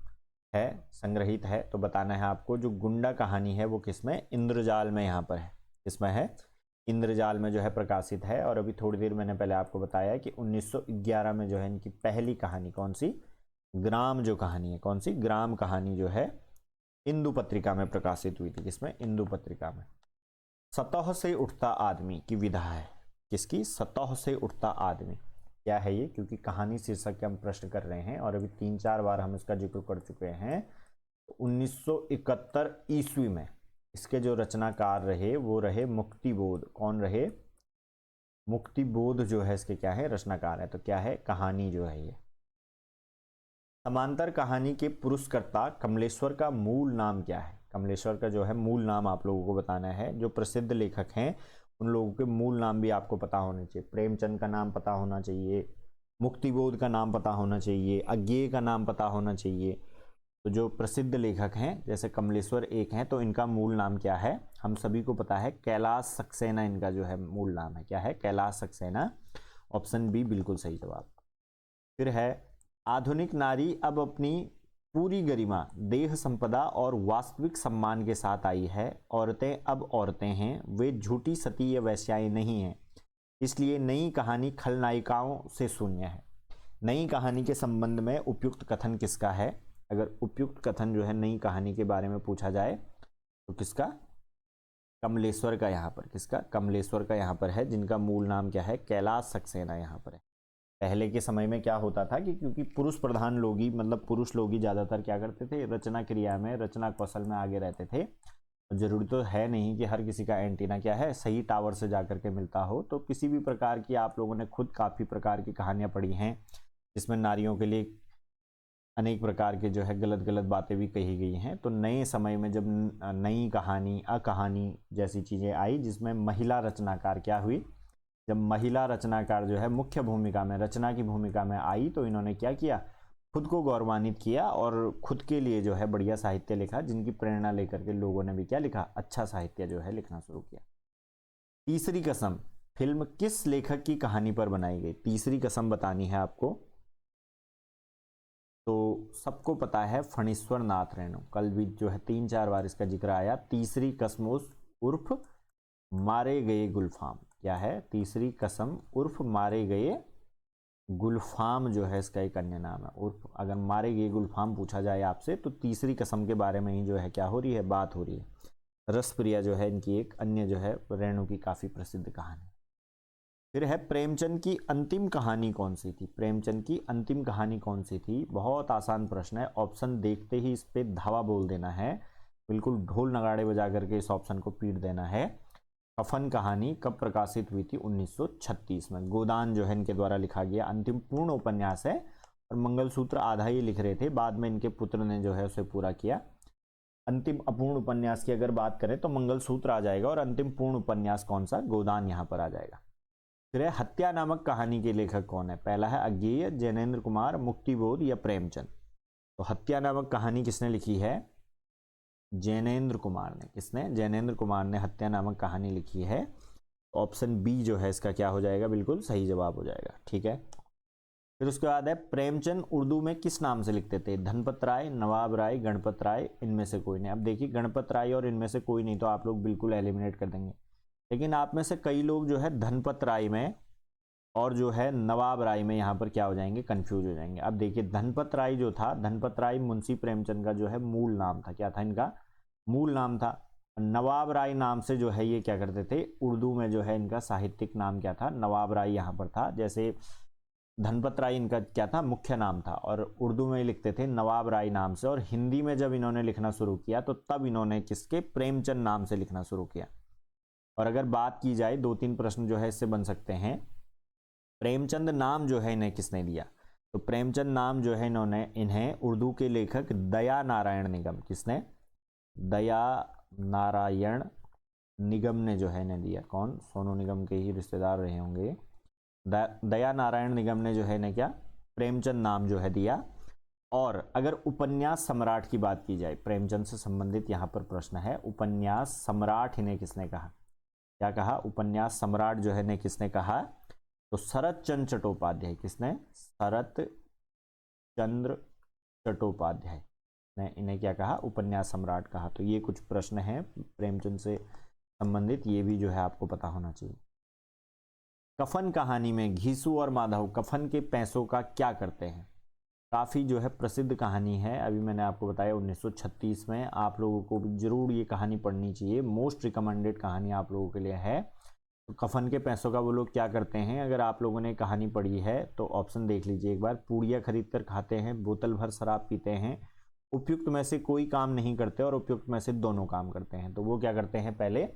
है संग्रहित है? तो बताना है आपको जो गुंडा कहानी है वो किसमें? इंद्रजाल में यहाँ पर है। किसमें है? इंद्रजाल में जो है प्रकाशित है। और अभी थोड़ी देर मैंने पहले आपको बताया कि 1911 में जो है इनकी पहली कहानी कौन सी? ग्राम जो कहानी है, कौन सी? ग्राम कहानी जो है इंदु पत्रिका में प्रकाशित हुई थी। किसमें? इंदु पत्रिका में। सतह से उठता आदमी की विधा है। किसकी? सतह से उठता आदमी। क्या है ये? क्योंकि कहानी शीर्षक के हम प्रश्न कर रहे हैं और अभी 3-4 बार हम इसका जिक्र कर चुके हैं। 1971 ईस्वी में इसके जो रचनाकार रहे वो रहे मुक्तिबोध। कौन रहे? मुक्तिबोध जो है इसके क्या है? रचनाकार है। तो क्या है? कहानी जो है ये। समांतर कहानी के पुरुषकर्ता कमलेश्वर का मूल नाम क्या है? कमलेश्वर का जो है मूल नाम आप लोगों को बताना है। जो प्रसिद्ध लेखक हैं उन लोगों के मूल नाम भी आपको पता होने चाहिए। प्रेमचंद का नाम पता होना चाहिए, मुक्तिबोध का नाम पता होना चाहिए, अज्ञेय का नाम पता होना चाहिए। तो जो प्रसिद्ध लेखक हैं जैसे कमलेश्वर एक हैं, तो इनका मूल नाम क्या है? हम सभी को पता है, कैलाश सक्सेना इनका जो है मूल नाम है। क्या है? कैलाश सक्सेना। ऑप्शन बी बिल्कुल सही जवाब। फिर है, आधुनिक नारी अब अपनी पूरी गरिमा, देह संपदा और वास्तविक सम्मान के साथ आई है। औरतें अब औरतें हैं, वे झूठी सती या वैश्याएं नहीं हैं। इसलिए नई कहानी खलनायिकाओं से शून्य है। नई कहानी के संबंध में उपयुक्त कथन किसका है? अगर उपयुक्त कथन जो है नई कहानी के बारे में पूछा जाए तो किसका? कमलेश्वर का। यहाँ पर किसका? कमलेश्वर का यहाँ पर है, जिनका मूल नाम क्या है? कैलाश सक्सेना यहाँ पर है। पहले के समय में क्या होता था कि क्योंकि पुरुष प्रधान लोग ही, मतलब पुरुष लोग ही ज़्यादातर क्या करते थे? रचना क्रिया में, रचना कौशल में आगे रहते थे। जरूरी तो है नहीं कि हर किसी का एंटीना क्या है सही टावर से जाकर के मिलता हो। तो किसी भी प्रकार की, आप लोगों ने खुद काफ़ी प्रकार की कहानियाँ पढ़ी हैं जिसमें नारियों के लिए अनेक प्रकार के जो है गलत गलत बातें भी कही गई हैं। तो नए समय में जब नई कहानी, अकहानी जैसी चीज़ें आई जिसमें महिला रचनाकार क्या हुई, जब महिला रचनाकार जो है मुख्य भूमिका में, रचना की भूमिका में आई, तो इन्होंने क्या किया? खुद को गौरवान्वित किया और खुद के लिए जो है बढ़िया साहित्य लिखा, जिनकी प्रेरणा लेकर के लोगों ने भी क्या लिखा? अच्छा साहित्य जो है लिखना शुरू किया। तीसरी कसम फिल्म किस लेखक की कहानी पर बनाई गई? तीसरी कसम बतानी है आपको। तो सबको पता है फणीश्वर नाथ रेणु। कल भी जो है 3-4 बार इसका जिक्र आया। तीसरी कसम उर्फ मारे गए गुलफाम। क्या है? तीसरी कसम उर्फ मारे गए गुलफाम जो है इसका एक अन्य नाम है। उर्फ अगर मारे गए गुलफाम पूछा जाए आपसे तो तीसरी कसम के बारे में ही जो है क्या हो रही है? बात हो रही है। रसप्रिया जो है इनकी एक अन्य जो है रेणु की काफ़ी प्रसिद्ध कहानी। फिर है, प्रेमचंद की अंतिम कहानी कौन सी थी? प्रेमचंद की अंतिम कहानी कौन सी थी? बहुत आसान प्रश्न है। ऑप्शन देखते ही इस पे धावा बोल देना है, बिल्कुल ढोल नगाड़े बजा करके इस ऑप्शन को पीट देना है। कफन कहानी कब प्रकाशित हुई थी? 1936 में। गोदान जो है इनके द्वारा लिखा गया अंतिम पूर्ण उपन्यास है। और मंगलसूत्र आधा ही लिख रहे थे, बाद में इनके पुत्र ने जो है उसे पूरा किया। अंतिम अपूर्ण उपन्यास की अगर बात करें तो मंगलसूत्र आ जाएगा, और अंतिम पूर्ण उपन्यास कौन सा? गोदान यहाँ पर आ जाएगा। फिर है, हत्या नामक कहानी के लेखक कौन है? पहला है अज्ञेय, जैनेन्द्र कुमार, मुक्तिबोध या प्रेमचंद। तो हत्या नामक कहानी किसने लिखी है? जैनेन्द्र कुमार ने। किसने? जैनेन्द्र कुमार ने हत्या नामक कहानी लिखी है। ऑप्शन बी जो है इसका क्या हो जाएगा? बिल्कुल सही जवाब हो जाएगा। ठीक है। फिर उसके बाद है, प्रेमचंद उर्दू में किस नाम से लिखते थे? धनपत राय, नवाब राय, गणपत राय, इनमें से कोई नहीं। अब देखिए, गणपत राय और इनमें से कोई नहीं तो आप लोग बिल्कुल एलिमिनेट कर देंगे, लेकिन आप में से कई लोग जो है धनपत राय में और जो है नवाब राय में यहाँ पर क्या हो जाएंगे? कंफ्यूज हो जाएंगे। अब देखिए, धनपत राय जो था, धनपत राय मुंशी प्रेमचंद का जो है मूल नाम था। क्या था इनका? मूल नाम था। नवाब राय नाम से जो है ये क्या करते थे? उर्दू में जो है इनका साहित्यिक नाम क्या था? नवाब राय यहाँ पर था। जैसे धनपत राय इनका क्या था? मुख्य नाम था, और उर्दू में लिखते थे नवाब राय नाम से। और हिंदी में जब इन्होंने लिखना शुरू किया तो तब इन्होंने किसके? प्रेमचंद नाम से लिखना शुरू किया। और अगर बात की जाए, 2-3 प्रश्न जो है इससे बन सकते हैं। प्रेमचंद नाम जो है इन्हें किसने दिया? तो प्रेमचंद नाम जो है इन्हें उर्दू के लेखक दया नारायण निगम। किसने? दया नारायण निगम ने जो है इन्हें दिया। कौन? सोनू निगम के ही रिश्तेदार रहे होंगे। दया नारायण निगम ने जो है इन्हें क्या? प्रेमचंद नाम जो है दिया। और अगर उपन्यास सम्राट की बात की जाए, प्रेमचंद से संबंधित यहाँ पर प्रश्न है, उपन्यास सम्राट इन्हें किसने कहा? क्या कहा? उपन्यास सम्राट जो है इन्हें किसने कहा? तो शरत चंद्र चट्टोपाध्याय। किसने? शरत चंद्र चट्टोपाध्याय ने इन्हें क्या कहा? उपन्यास सम्राट कहा। तो ये कुछ प्रश्न हैं प्रेमचंद से संबंधित, ये भी जो है आपको पता होना चाहिए। कफन कहानी में घीसू और माधव कफन के पैसों का क्या करते हैं? काफ़ी जो है प्रसिद्ध कहानी है। अभी मैंने आपको बताया 1936 में। आप लोगों को भी जरूर ये कहानी पढ़नी चाहिए। मोस्ट रिकमेंडेड कहानी आप लोगों के लिए है। तो कफन के पैसों का वो लोग क्या करते हैं? अगर आप लोगों ने कहानी पढ़ी है तो ऑप्शन देख लीजिए एक बार। पूड़ियाँ खरीद कर खाते हैं, बोतल भर शराब पीते हैं, उपयुक्त में से कोई काम नहीं करते और उपयुक्त में से दोनों काम करते हैं। तो वो क्या करते हैं, पहले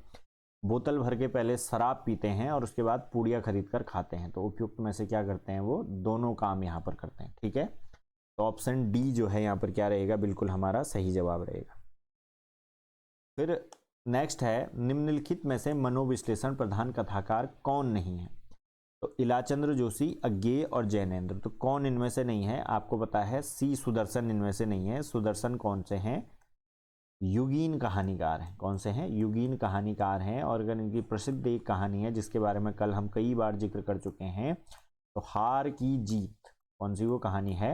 बोतल भर के पहले शराब पीते हैं और उसके बाद पूड़ियाँ खरीद कर खाते हैं। तो उपयुक्त में से क्या करते हैं, वो दोनों काम यहाँ पर करते हैं। ठीक है, तो ऑप्शन डी जो है यहाँ पर क्या रहेगा, बिल्कुल हमारा सही जवाब रहेगा। फिर नेक्स्ट है, निम्नलिखित में से मनोविश्लेषण प्रधान कथाकार कौन नहीं है। तो इलाचंद्र जोशी, अज्ञेय और जैनेन्द्र। तो कौन इनमें से नहीं है, आपको पता है सी सुदर्शन इनमें से नहीं है। सुदर्शन कौन से हैं, युगीन कहानीकार हैं। कौन से हैं, युगीन कहानीकार हैं। और अगर इनकी प्रसिद्ध एक कहानी है जिसके बारे में कल हम कई बार जिक्र कर चुके हैं, तो हार की जीत। कौन सी वो कहानी है,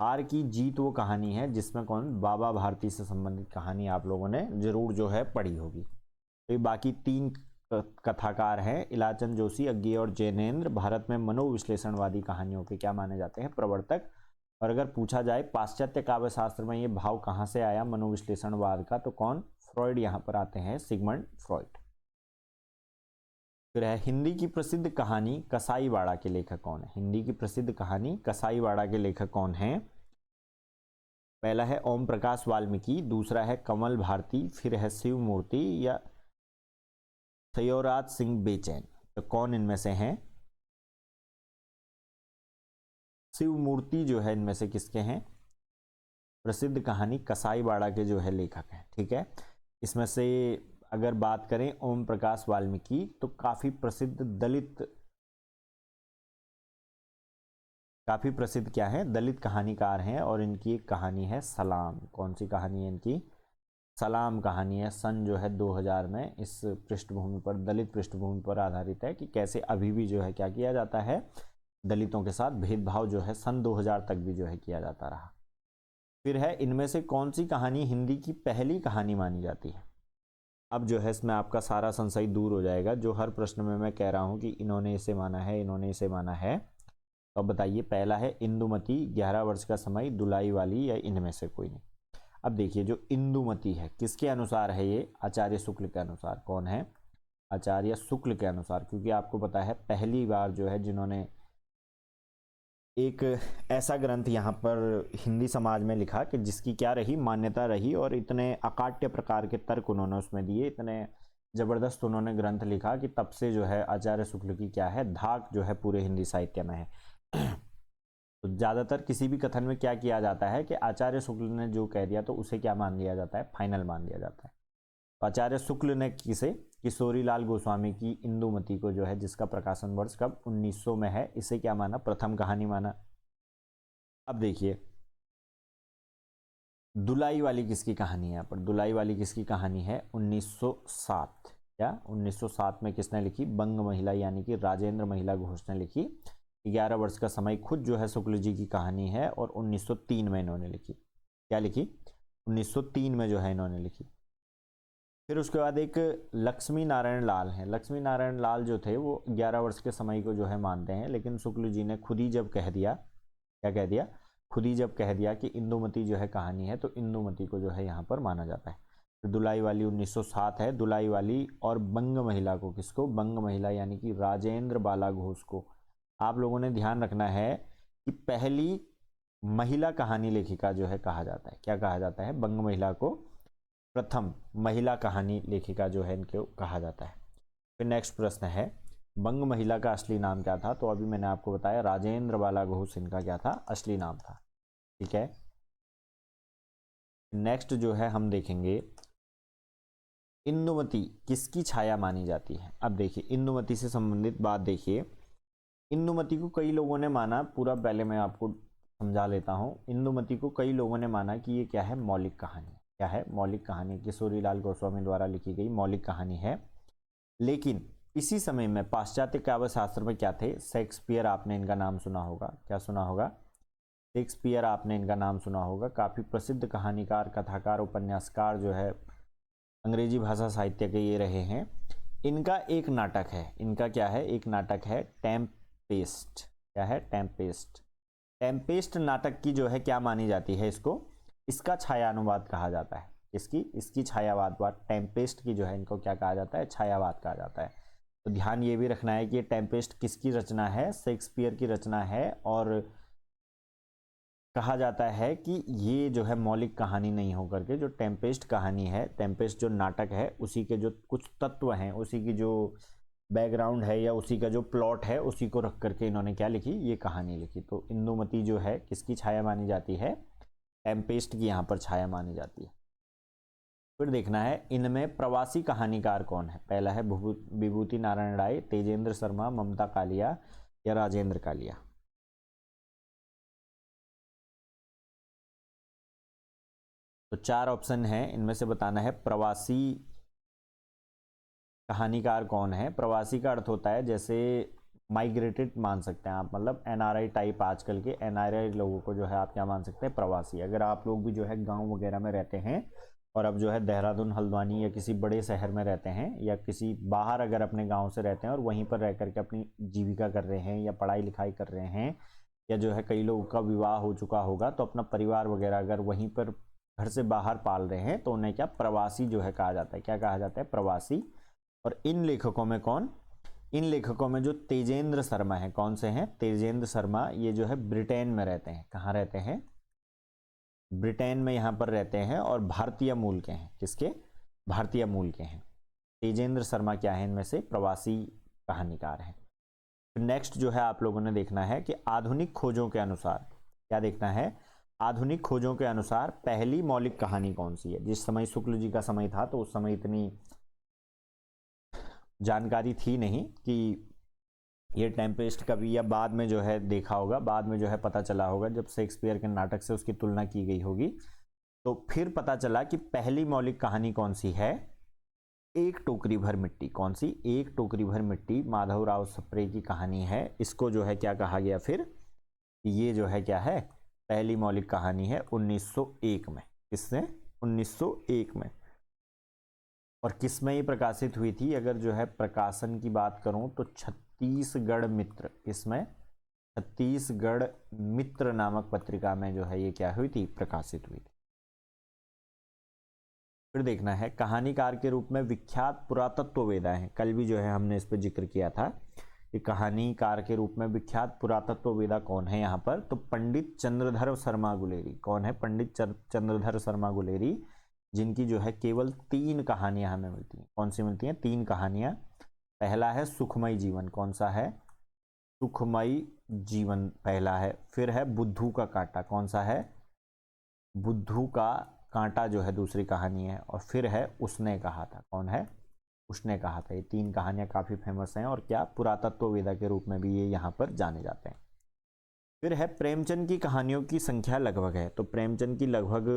हार की जीत वो कहानी है जिसमें कौन, बाबा भारती से संबंधित कहानी आप लोगों ने जरूर जो है पढ़ी होगी। तो ये बाकी तीन कथाकार हैं, इलाचंद जोशी, अज्ञेय और जैनेन्द्र, भारत में मनोविश्लेषणवादी कहानियों के क्या माने जाते हैं, प्रवर्तक। और अगर पूछा जाए पाश्चात्य काव्य शास्त्र में ये भाव कहाँ से आया मनोविश्लेषणवाद का, तो कौन, फ्रॉइड यहाँ पर आते हैं, सिगमंड फ्रॉइड। फिर है, हिंदी की प्रसिद्ध कहानी कसाईवाड़ा के लेखक कौन है। हिंदी की प्रसिद्ध कहानी कसाईवाड़ा के लेखक कौन है। पहला है ओम प्रकाश वाल्मीकि, दूसरा है कमल भारती, फिर है शिव मूर्ति या थयोराज सिंह बेचैन। तो कौन इनमें से हैं, शिव मूर्ति जो है इनमें से किसके हैं, प्रसिद्ध कहानी कसाईवाड़ा के जो है लेखक हैं। ठीक है, इसमें से अगर बात करें ओम प्रकाश वाल्मीकि, तो काफी प्रसिद्ध क्या है, दलित कहानीकार हैं। और इनकी एक कहानी है सलाम। कौन सी कहानी है इनकी, सलाम कहानी है। सन जो है 2000 में इस पृष्ठभूमि पर, दलित पृष्ठभूमि पर आधारित है कि कैसे अभी भी जो है क्या किया जाता है, दलितों के साथ भेदभाव जो है सन 2000 तक भी जो है किया जाता रहा। फिर है, इनमें से कौन सी कहानी हिंदी की पहली कहानी मानी जाती है। अब जो है इसमें आपका सारा संशय दूर हो जाएगा, जो हर प्रश्न में मैं कह रहा हूं कि इन्होंने इसे माना है, इन्होंने इसे माना है। तो अब बताइए, पहला है इंदुमती, 11 वर्ष का समय, दुलाई वाली, या इनमें से कोई नहीं। अब देखिए, जो इंदुमती है किसके अनुसार है, ये आचार्य शुक्ल के अनुसार। कौन है, आचार्य शुक्ल के अनुसार। क्योंकि आपको पता है पहली बार जो है जिन्होंने एक ऐसा ग्रंथ यहाँ पर हिंदी समाज में लिखा कि जिसकी क्या रही, मान्यता रही, और इतने अकाट्य प्रकार के तर्क उन्होंने उसमें दिए, इतने जबरदस्त उन्होंने ग्रंथ लिखा कि तब से जो है आचार्य शुक्ल की क्या है, धाक जो है पूरे हिंदी साहित्य में है। तो ज़्यादातर किसी भी कथन में क्या किया जाता है कि आचार्य शुक्ल ने जो कह दिया तो उसे क्या मान लिया जाता है, फाइनल मान लिया जाता है। तो आचार्य शुक्ल ने किसे, किशोरीलाल गोस्वामी की इंदुमती को जो है, जिसका प्रकाशन वर्ष कब, 1900 में है, इसे क्या माना, प्रथम कहानी माना। अब देखिए, दुलाई वाली किसकी कहानी है, यहाँ पर दुलाई वाली किसकी कहानी है, 1907। क्या 1907 में किसने लिखी, बंग महिला यानी कि राजेंद्र महिला घोष ने लिखी। 11 वर्ष का समय खुद जो है शुक्ल जी की कहानी है, और 1903 में इन्होंने लिखी। क्या लिखी, 1903 में जो है इन्होंने लिखी। फिर उसके बाद एक लक्ष्मी नारायण लाल हैं। लक्ष्मी नारायण लाल जो थे वो 11 वर्ष के समय को जो है मानते हैं, लेकिन शुक्ल जी ने खुद ही जब कह दिया, क्या कह दिया, खुद ही जब कह दिया कि इंदुमती जो है कहानी है, तो इंदुमती को जो है यहाँ पर माना जाता है। तो दुलाई वाली 1907 है, दुलाई वाली। और बंग महिला को, किसको, बंग महिला यानी कि राजेंद्र बाला घोष को। आप लोगों ने ध्यान रखना है कि पहली महिला कहानी लेखिका जो है कहा जाता है, क्या कहा जाता है, बंग महिला को प्रथम महिला कहानी लेखिका जो है इनको कहा जाता है। फिर नेक्स्ट प्रश्न है, बंग महिला का असली नाम क्या था। तो अभी मैंने आपको बताया राजेंद्र बाला घोष इनका क्या था, असली नाम था। ठीक है, नेक्स्ट जो है हम देखेंगे, इंदुमती किसकी छाया मानी जाती है। अब देखिए, इंदुमती से संबंधित बात देखिए। इंदुमती को कई लोगों ने माना, पूरा पहले मैं आपको समझा लेता हूं। इंदुमती को कई लोगों ने माना कि ये क्या है, मौलिक कहानी। क्या है, मौलिक कहानी, किशोरीलाल गोस्वामी द्वारा लिखी गई मौलिक कहानी है। लेकिन इसी समय में पाश्चात्य काव्य शास्त्र में क्या थे, शेक्सपियर, आपने इनका नाम सुना होगा। क्या सुना होगा, शेक्सपियर आपने इनका नाम सुना होगा। काफ़ी प्रसिद्ध कहानीकार, कथाकार, उपन्यासकार जो है अंग्रेजी भाषा साहित्य के ये रहे हैं। इनका एक नाटक है, इनका क्या है, एक नाटक है टेम्पेस्ट। क्या है, टेम्पेस्ट। टेम्पेस्ट नाटक की जो है क्या मानी जाती है, इसको, इसका छायानुवाद कहा जाता है। इसकी छायावाद, टेम्पेस्ट की जो है इनको क्या कहा जाता है, छायावाद कहा जाता है। तो ध्यान ये भी रखना है कि ये टेम्पेस्ट किसकी रचना है, शेक्सपियर की रचना है। और कहा जाता है कि ये जो है मौलिक कहानी नहीं हो करके जो टेम्पेस्ट कहानी है, टेम्पेस्ट जो नाटक है, उसी के जो कुछ तत्व हैं, उसी की जो बैकग्राउंड है या उसी का जो प्लॉट है, उसी को रख करके इन्होंने क्या लिखी, ये कहानी लिखी। तो इंदुमती जो है किसकी छाया मानी जाती है, टेम्पेस्ट की यहाँ पर छाया मानी जाती है। फिर देखना है इनमें प्रवासी कहानीकार कौन है। पहला है विभूति नारायण राय, तेजेंद्र शर्मा, ममता कालिया या राजेंद्र कालिया। तो 4 ऑप्शन है, इनमें से बताना है प्रवासी कहानीकार कौन है। प्रवासी का अर्थ होता है जैसे माइग्रेटेड मान सकते हैं आप, मतलब एनआरआई टाइप, आजकल के एनआरआई लोगों को जो है आप क्या मान सकते हैं, प्रवासी। अगर आप लोग भी जो है गांव वगैरह में रहते हैं और अब जो है देहरादून, हल्द्वानी या किसी बड़े शहर में रहते हैं या किसी बाहर अगर अपने गांव से रहते हैं और वहीं पर रह करके अपनी जीविका कर रहे हैं या पढ़ाई लिखाई कर रहे हैं, या जो है कई लोगों का विवाह हो चुका होगा तो अपना परिवार वगैरह अगर वहीं पर घर से बाहर पाल रहे हैं तो उन्हें क्या प्रवासी जो है कहा जाता है। क्या कहा जाता है, प्रवासी। और इन लेखकों में कौन, इन लेखकों में जो तेजेंद्र शर्मा है, कौन से हैं, तेजेंद्र शर्मा, ये जो है ब्रिटेन में रहते हैं। कहाँ रहते हैं, ब्रिटेन में यहाँ पर रहते हैं और भारतीय मूल के हैं। किसके, भारतीय मूल के हैं। तेजेंद्र शर्मा क्या है, इनमें से प्रवासी कहानीकार हैं। नेक्स्ट जो है आप लोगों ने देखना है कि आधुनिक खोजों के अनुसार, क्या देखना है, आधुनिक खोजों के अनुसार पहली मौलिक कहानी कौन सी है। जिस समय शुक्ल जी का समय था तो उस समय इतनी जानकारी थी नहीं कि ये टेम्पेस्ट कभी, या बाद में जो है देखा होगा, बाद में जो है पता चला होगा जब शेक्सपियर के नाटक से उसकी तुलना की गई होगी तो फिर पता चला कि पहली मौलिक कहानी कौन सी है, एक टोकरी भर मिट्टी। कौन सी, एक टोकरी भर मिट्टी, माधवराव सप्रे की कहानी है। इसको जो है क्या कहा गया फिर, ये जो है क्या है, पहली मौलिक कहानी है 1901 में। किसने, 1901 में। और किस में ये प्रकाशित हुई थी, अगर जो है प्रकाशन की बात करूं तो छत्तीसगढ़ मित्र, किसमें, छत्तीसगढ़ मित्र नामक पत्रिका में जो है ये क्या हुई थी, प्रकाशित हुई थी। फिर देखना है कहानीकार के रूप में विख्यात पुरातत्ववेदा हैं। कल भी जो है हमने इस पर जिक्र किया था कि कहानीकार के रूप में विख्यात पुरातत्ववेदा कौन है यहाँ पर, तो पंडित चंद्रधर शर्मा गुलेरी। कौन है, पंडित चंद्रधर शर्मा गुलेरी, जिनकी जो है केवल 3 कहानियां हमें मिलती हैं। कौन सी मिलती हैं, 3 कहानियां। पहला है सुखमय जीवन, कौन सा है, सुखमय जीवन पहला है। फिर है बुद्धू का कांटा, कौन सा है, बुद्धू का कांटा जो है दूसरी कहानी है। और फिर है उसने कहा था, कौन है, उसने कहा था। ये 3 कहानियां काफी फेमस हैं और क्या पुरातत्ववेदा के रूप में भी ये यहाँ पर जाने जाते हैं। फिर है प्रेमचंद की कहानियों की संख्या लगभग है, तो प्रेमचंद की लगभग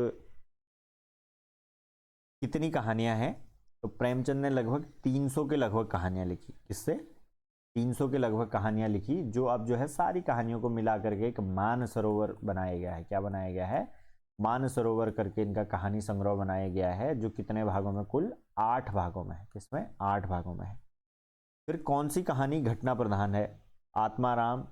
कितनी कहानियां हैं, तो प्रेमचंद ने लगभग 300 के लगभग कहानियां लिखी। किससे, 300 के लगभग कहानियां लिखी, जो अब जो है सारी कहानियों को मिला करके एक मानसरोवर बनाया गया है। क्या बनाया गया है, मानसरोवर करके इनका कहानी संग्रह बनाया गया है, जो कितने भागों में, कुल 8 भागों में है। किसमें, 8 भागों में है। फिर कौन सी कहानी घटना प्रधान है, आत्माराम,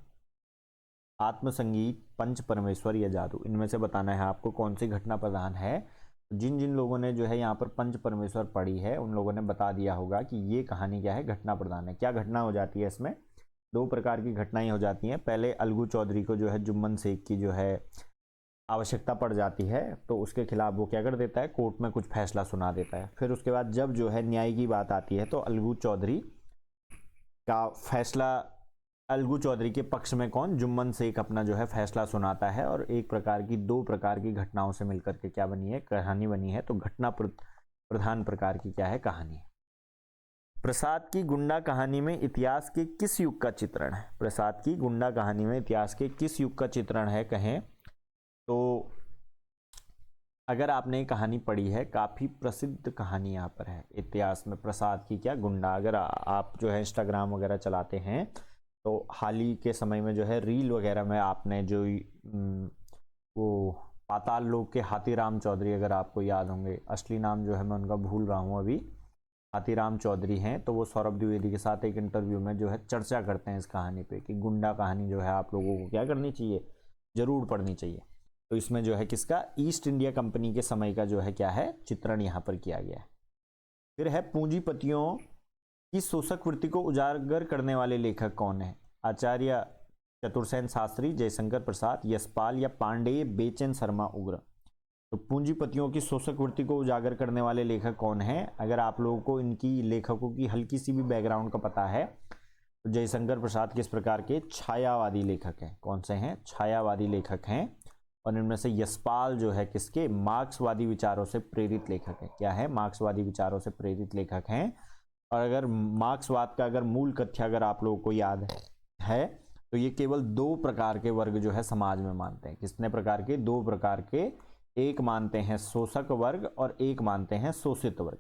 आत्मसंगीत, पंच परमेश्वर या जादू। इनमें से बताना है आपको कौन सी घटना प्रधान है। जिन जिन लोगों ने जो है यहाँ पर पंच परमेश्वर पढ़ी है उन लोगों ने बता दिया होगा कि ये कहानी क्या है, घटना प्रधान है। क्या घटना हो जाती है इसमें, 2 प्रकार की घटनाएं हो जाती हैं। पहले अलगू चौधरी को जो है जुम्मन शेख की जो है आवश्यकता पड़ जाती है तो उसके खिलाफ वो क्या कर देता है, कोर्ट में कुछ फैसला सुना देता है। फिर उसके बाद जब जो है न्याय की बात आती है तो अलगू चौधरी का फैसला, अलगू चौधरी के पक्ष में कौन, जुम्मन शेख अपना जो है फैसला सुनाता है। और एक प्रकार की 2 प्रकार की घटनाओं से मिलकर के क्या बनी है, कहानी बनी है। तो घटना प्रधान प्रकार की क्या है, कहानी है। प्रसाद की गुंडा कहानी में इतिहास के किस युग का चित्रण है, प्रसाद की गुंडा कहानी में इतिहास के किस युग का चित्रण है, कहें तो अगर आपने कहानी पढ़ी है, काफ़ी प्रसिद्ध कहानी यहाँ पर है इतिहास में, प्रसाद की क्या गुंडा। अगर आप जो है इंस्टाग्राम वगैरह चलाते हैं तो हाल ही के समय में जो है रील वगैरह में आपने जो वो पाताल लोक के हाथीराम चौधरी, अगर आपको याद होंगे, असली नाम जो है मैं उनका भूल रहा हूँ अभी, हाथीराम चौधरी हैं, तो वो सौरभ द्विवेदी के साथ एक इंटरव्यू में जो है चर्चा करते हैं इस कहानी पे कि गुंडा कहानी जो है आप लोगों को क्या करनी चाहिए, जरूर पढ़नी चाहिए। तो इसमें जो है किसका, ईस्ट इंडिया कंपनी के समय का जो है क्या है, चित्रण यहाँ पर किया गया है। फिर है पूंजीपतियों की शोषक वृत्ति को उजागर करने वाले लेखक कौन है, आचार्य चतुर्सेन शास्त्री, जयशंकर प्रसाद, यशपाल या पांडेय, बेचैन शर्मा उग्र। तो पूंजीपतियों की शोषक वृत्ति को उजागर करने वाले लेखक कौन है? अगर आप लोगों को इनकी लेखकों की हल्की सी भी बैकग्राउंड का पता है तो जयशंकर प्रसाद किस प्रकार के छायावादी लेखक हैं? कौन से हैं? छायावादी लेखक हैं। और इनमें से यशपाल जो है किसके? मार्क्सवादी विचारों से प्रेरित लेखक है। क्या है? मार्क्सवादी विचारों से प्रेरित लेखक हैं। और अगर मार्क्सवाद का अगर मूल कथ्य अगर आप लोगों को याद है तो ये केवल दो प्रकार के वर्ग जो है समाज में मानते हैं। कितने प्रकार के? दो प्रकार के। एक मानते हैं शोषक वर्ग और एक मानते हैं शोषित वर्ग।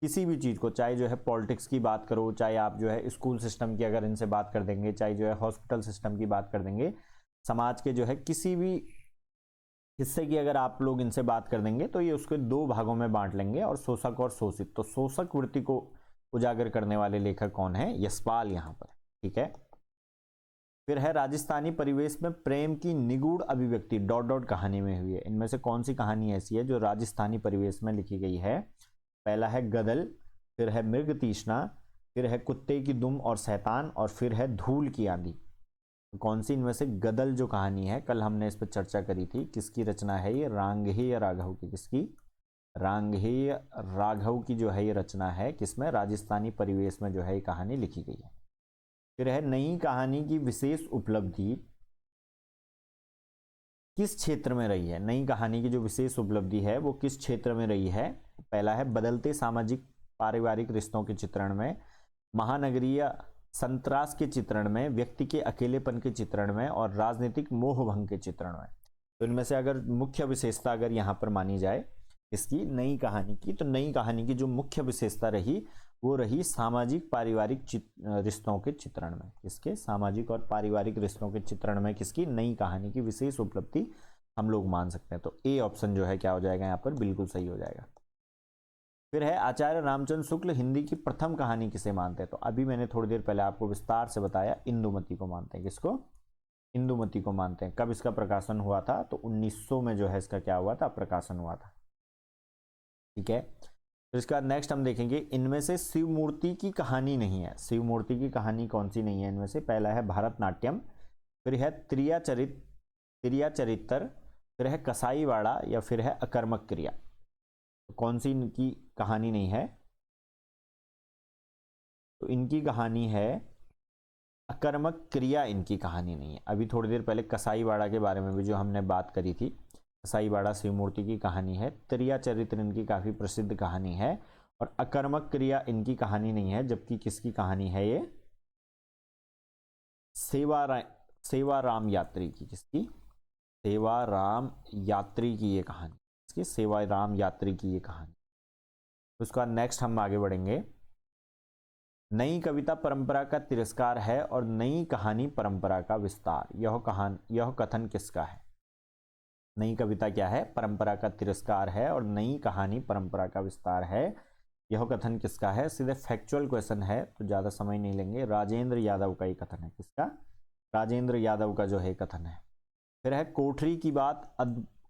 किसी भी चीज को, चाहे जो है पॉलिटिक्स की बात करो, चाहे आप जो है स्कूल सिस्टम की अगर इनसे बात कर देंगे, चाहे जो है हॉस्पिटल सिस्टम की बात कर देंगे, समाज के जो है किसी भी हिस्से की अगर आप लोग इनसे बात कर देंगे तो ये उसके दो भागों में बांट लेंगे, और शोषक और शोषित। तो शोषक वृत्ति को उजागर करने वाले लेखक कौन है? यशपाल यहाँ पर। ठीक है। फिर है राजस्थानी परिवेश में प्रेम की निगूढ़ अभिव्यक्ति डॉट डॉट कहानी में हुई है। इनमें से कौन सी कहानी ऐसी है जो राजस्थानी परिवेश में लिखी गई है? पहला है गदल, फिर है मृग तृष्णा, फिर है कुत्ते की दुम और शैतान, और फिर है धूल की आंधी। तो कौन सी इनमें से गदल जो कहानी है, कल हमने इस पर चर्चा करी थी, किसकी रचना है ये? रांगहेय राघव की। किसकी? रांगहेय राघव की जो है ये रचना है। किसमें? राजस्थानी परिवेश में जो है ये कहानी लिखी गई है। फिर है नई कहानी की विशेष उपलब्धि किस क्षेत्र में रही है? नई कहानी की जो विशेष उपलब्धि है वो किस क्षेत्र में रही है? पहला है बदलते सामाजिक पारिवारिक रिश्तों के चित्रण में, महानगरीय संत्रास के चित्रण में, व्यक्ति के अकेलेपन के चित्रण में, और राजनीतिक मोहभंग के चित्रण में। तो इनमें से अगर मुख्य विशेषता अगर यहाँ पर मानी जाए इसकी नई कहानी की, तो नई कहानी की जो मुख्य विशेषता रही वो रही सामाजिक पारिवारिक रिश्तों के चित्रण में। किसके? सामाजिक और पारिवारिक रिश्तों के चित्रण में किसकी? नई कहानी की विशेष उपलब्धि हम लोग मान सकते हैं। तो ए ऑप्शन जो है क्या हो जाएगा यहाँ पर? बिल्कुल सही हो जाएगा। फिर है आचार्य रामचंद्र शुक्ल हिंदी की प्रथम कहानी किसे मानते हैं? तो अभी मैंने थोड़ी देर पहले आपको विस्तार से बताया, इंदुमती को मानते हैं। किसको? इंदुमती को मानते हैं। कब इसका प्रकाशन हुआ था? तो 1900 में जो है इसका क्या हुआ था? प्रकाशन हुआ था। ठीक है। तो इसका नेक्स्ट हम देखेंगे, इनमें से शिव मूर्ति की कहानी नहीं है। शिव मूर्ति की कहानी कौन सी नहीं है इनमें से? पहला है भारतनाट्यम, फिर है त्रिया चरित्र, फिर है कसाईवाड़ा, या फिर है अकर्मक क्रिया। तो कौन सी इनकी कहानी नहीं है? तो इनकी कहानी है अकर्मक क्रिया, इनकी कहानी नहीं है। अभी थोड़ी देर पहले कसाईवाड़ा के बारे में भी जो हमने बात करी थी, कसाईवाड़ा शिव मूर्ति की कहानी है, त्रिया चरित्र इनकी काफी प्रसिद्ध कहानी है, और अकर्मक क्रिया इनकी कहानी नहीं है। जबकि किसकी कहानी है ये? सेवाराम यात्री की। किसकी? सेवाराम यात्री की ये कहानी। इसकी सेवाराम यात्री की ये कहानी। उसका नेक्स्ट हम आगे बढ़ेंगे। नई कविता परंपरा का तिरस्कार है और नई कहानी परंपरा का विस्तार। यह कथन किसका है? नई कविता क्या है? परंपरा का तिरस्कार है, और नई कहानी परंपरा का विस्तार है। यह कथन किसका है? सीधे फैक्चुअल क्वेश्चन है तो ज्यादा समय नहीं लेंगे। राजेंद्र यादव का ये कथन है। किसका? राजेंद्र यादव का जो है कथन है। फिर है कोठरी की बात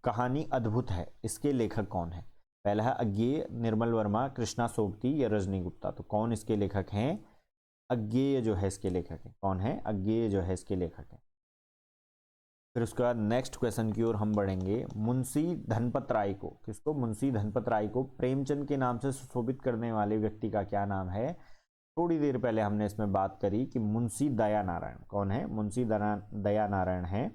कहानी अद्भुत है, इसके लेखक कौन है? पहला है अज्ञेय, निर्मल वर्मा, कृष्णा सोबती, या रजनी गुप्ता। तो कौन इसके लेखक हैं? अज्ञेय जो है इसके लेखक है। कौन है? अज्ञेय जो है इसके लेखक है। फिर उसके बाद नेक्स्ट क्वेश्चन की ओर हम बढ़ेंगे। मुंशी धनपत राय को, किसको? मुंशी धनपत राय को प्रेमचंद के नाम से सुशोभित करने वाले व्यक्ति का क्या नाम है? थोड़ी देर पहले हमने इसमें बात करी कि मुंशी दया नारायण। कौन है? मुंशी दया नारायण है।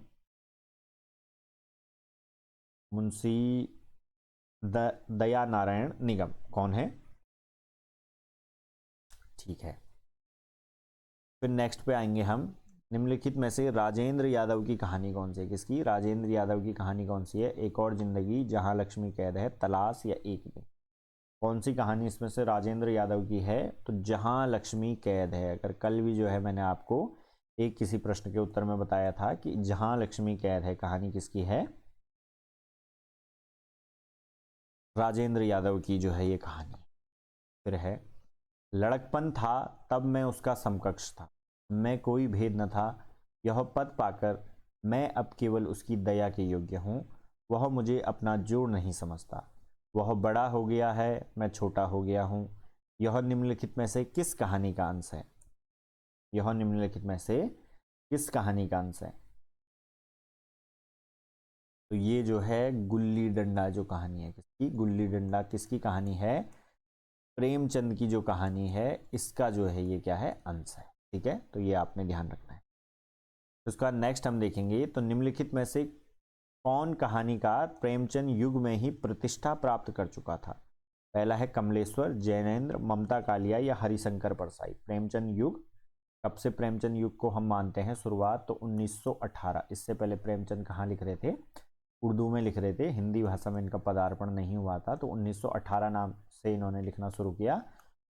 मुंशी दया नारायण निगम कौन है? ठीक है। फिर नेक्स्ट पे आएंगे हम। निम्नलिखित में से राजेंद्र यादव की कहानी कौन सी है? किसकी? राजेंद्र यादव की कहानी कौन सी है? एक और जिंदगी, जहां लक्ष्मी कैद है, तलाश, या एक दिन। कौन सी कहानी इसमें से राजेंद्र यादव की है? तो जहां लक्ष्मी कैद है। अगर कल भी जो है मैंने आपको एक किसी प्रश्न के उत्तर में बताया था कि जहां लक्ष्मी कैद है कहानी किसकी है? राजेंद्र यादव की जो है ये कहानी। फिर है लड़कपन था तब मैं उसका समकक्ष था, मैं कोई भेद न था, यह पद पाकर मैं अब केवल उसकी दया के योग्य हूँ। वह मुझे अपना जोड़ नहीं समझता, वह बड़ा हो गया है, मैं छोटा हो गया हूँ। यह निम्नलिखित में से किस कहानी का अंश है? यह निम्नलिखित में से किस कहानी का अंश है? तो ये जो है गुल्ली डंडा जो कहानी है, किसकी? गुल्ली डंडा किसकी कहानी है? प्रेमचंद की जो कहानी है, इसका जो है ये क्या है? अंश है। ठीक है, तो ये आपने ध्यान रखना है। तो उसका नेक्स्ट हम देखेंगे, तो निम्नलिखित में से कौन कहानीकार प्रेमचंद युग में ही प्रतिष्ठा प्राप्त कर चुका था? पहला है कमलेश्वर, जैनेन्द्र, ममता कालिया या हरिशंकर परसाई। प्रेमचंद युग, कब से प्रेमचंद युग को हम मानते हैं शुरुआत? तो 1918। इससे पहले प्रेमचंद कहाँ लिख रहे थे? उर्दू में लिख रहे थे, हिंदी भाषा में इनका पदार्पण नहीं हुआ था। तो 1918 नाम से इन्होंने लिखना शुरू किया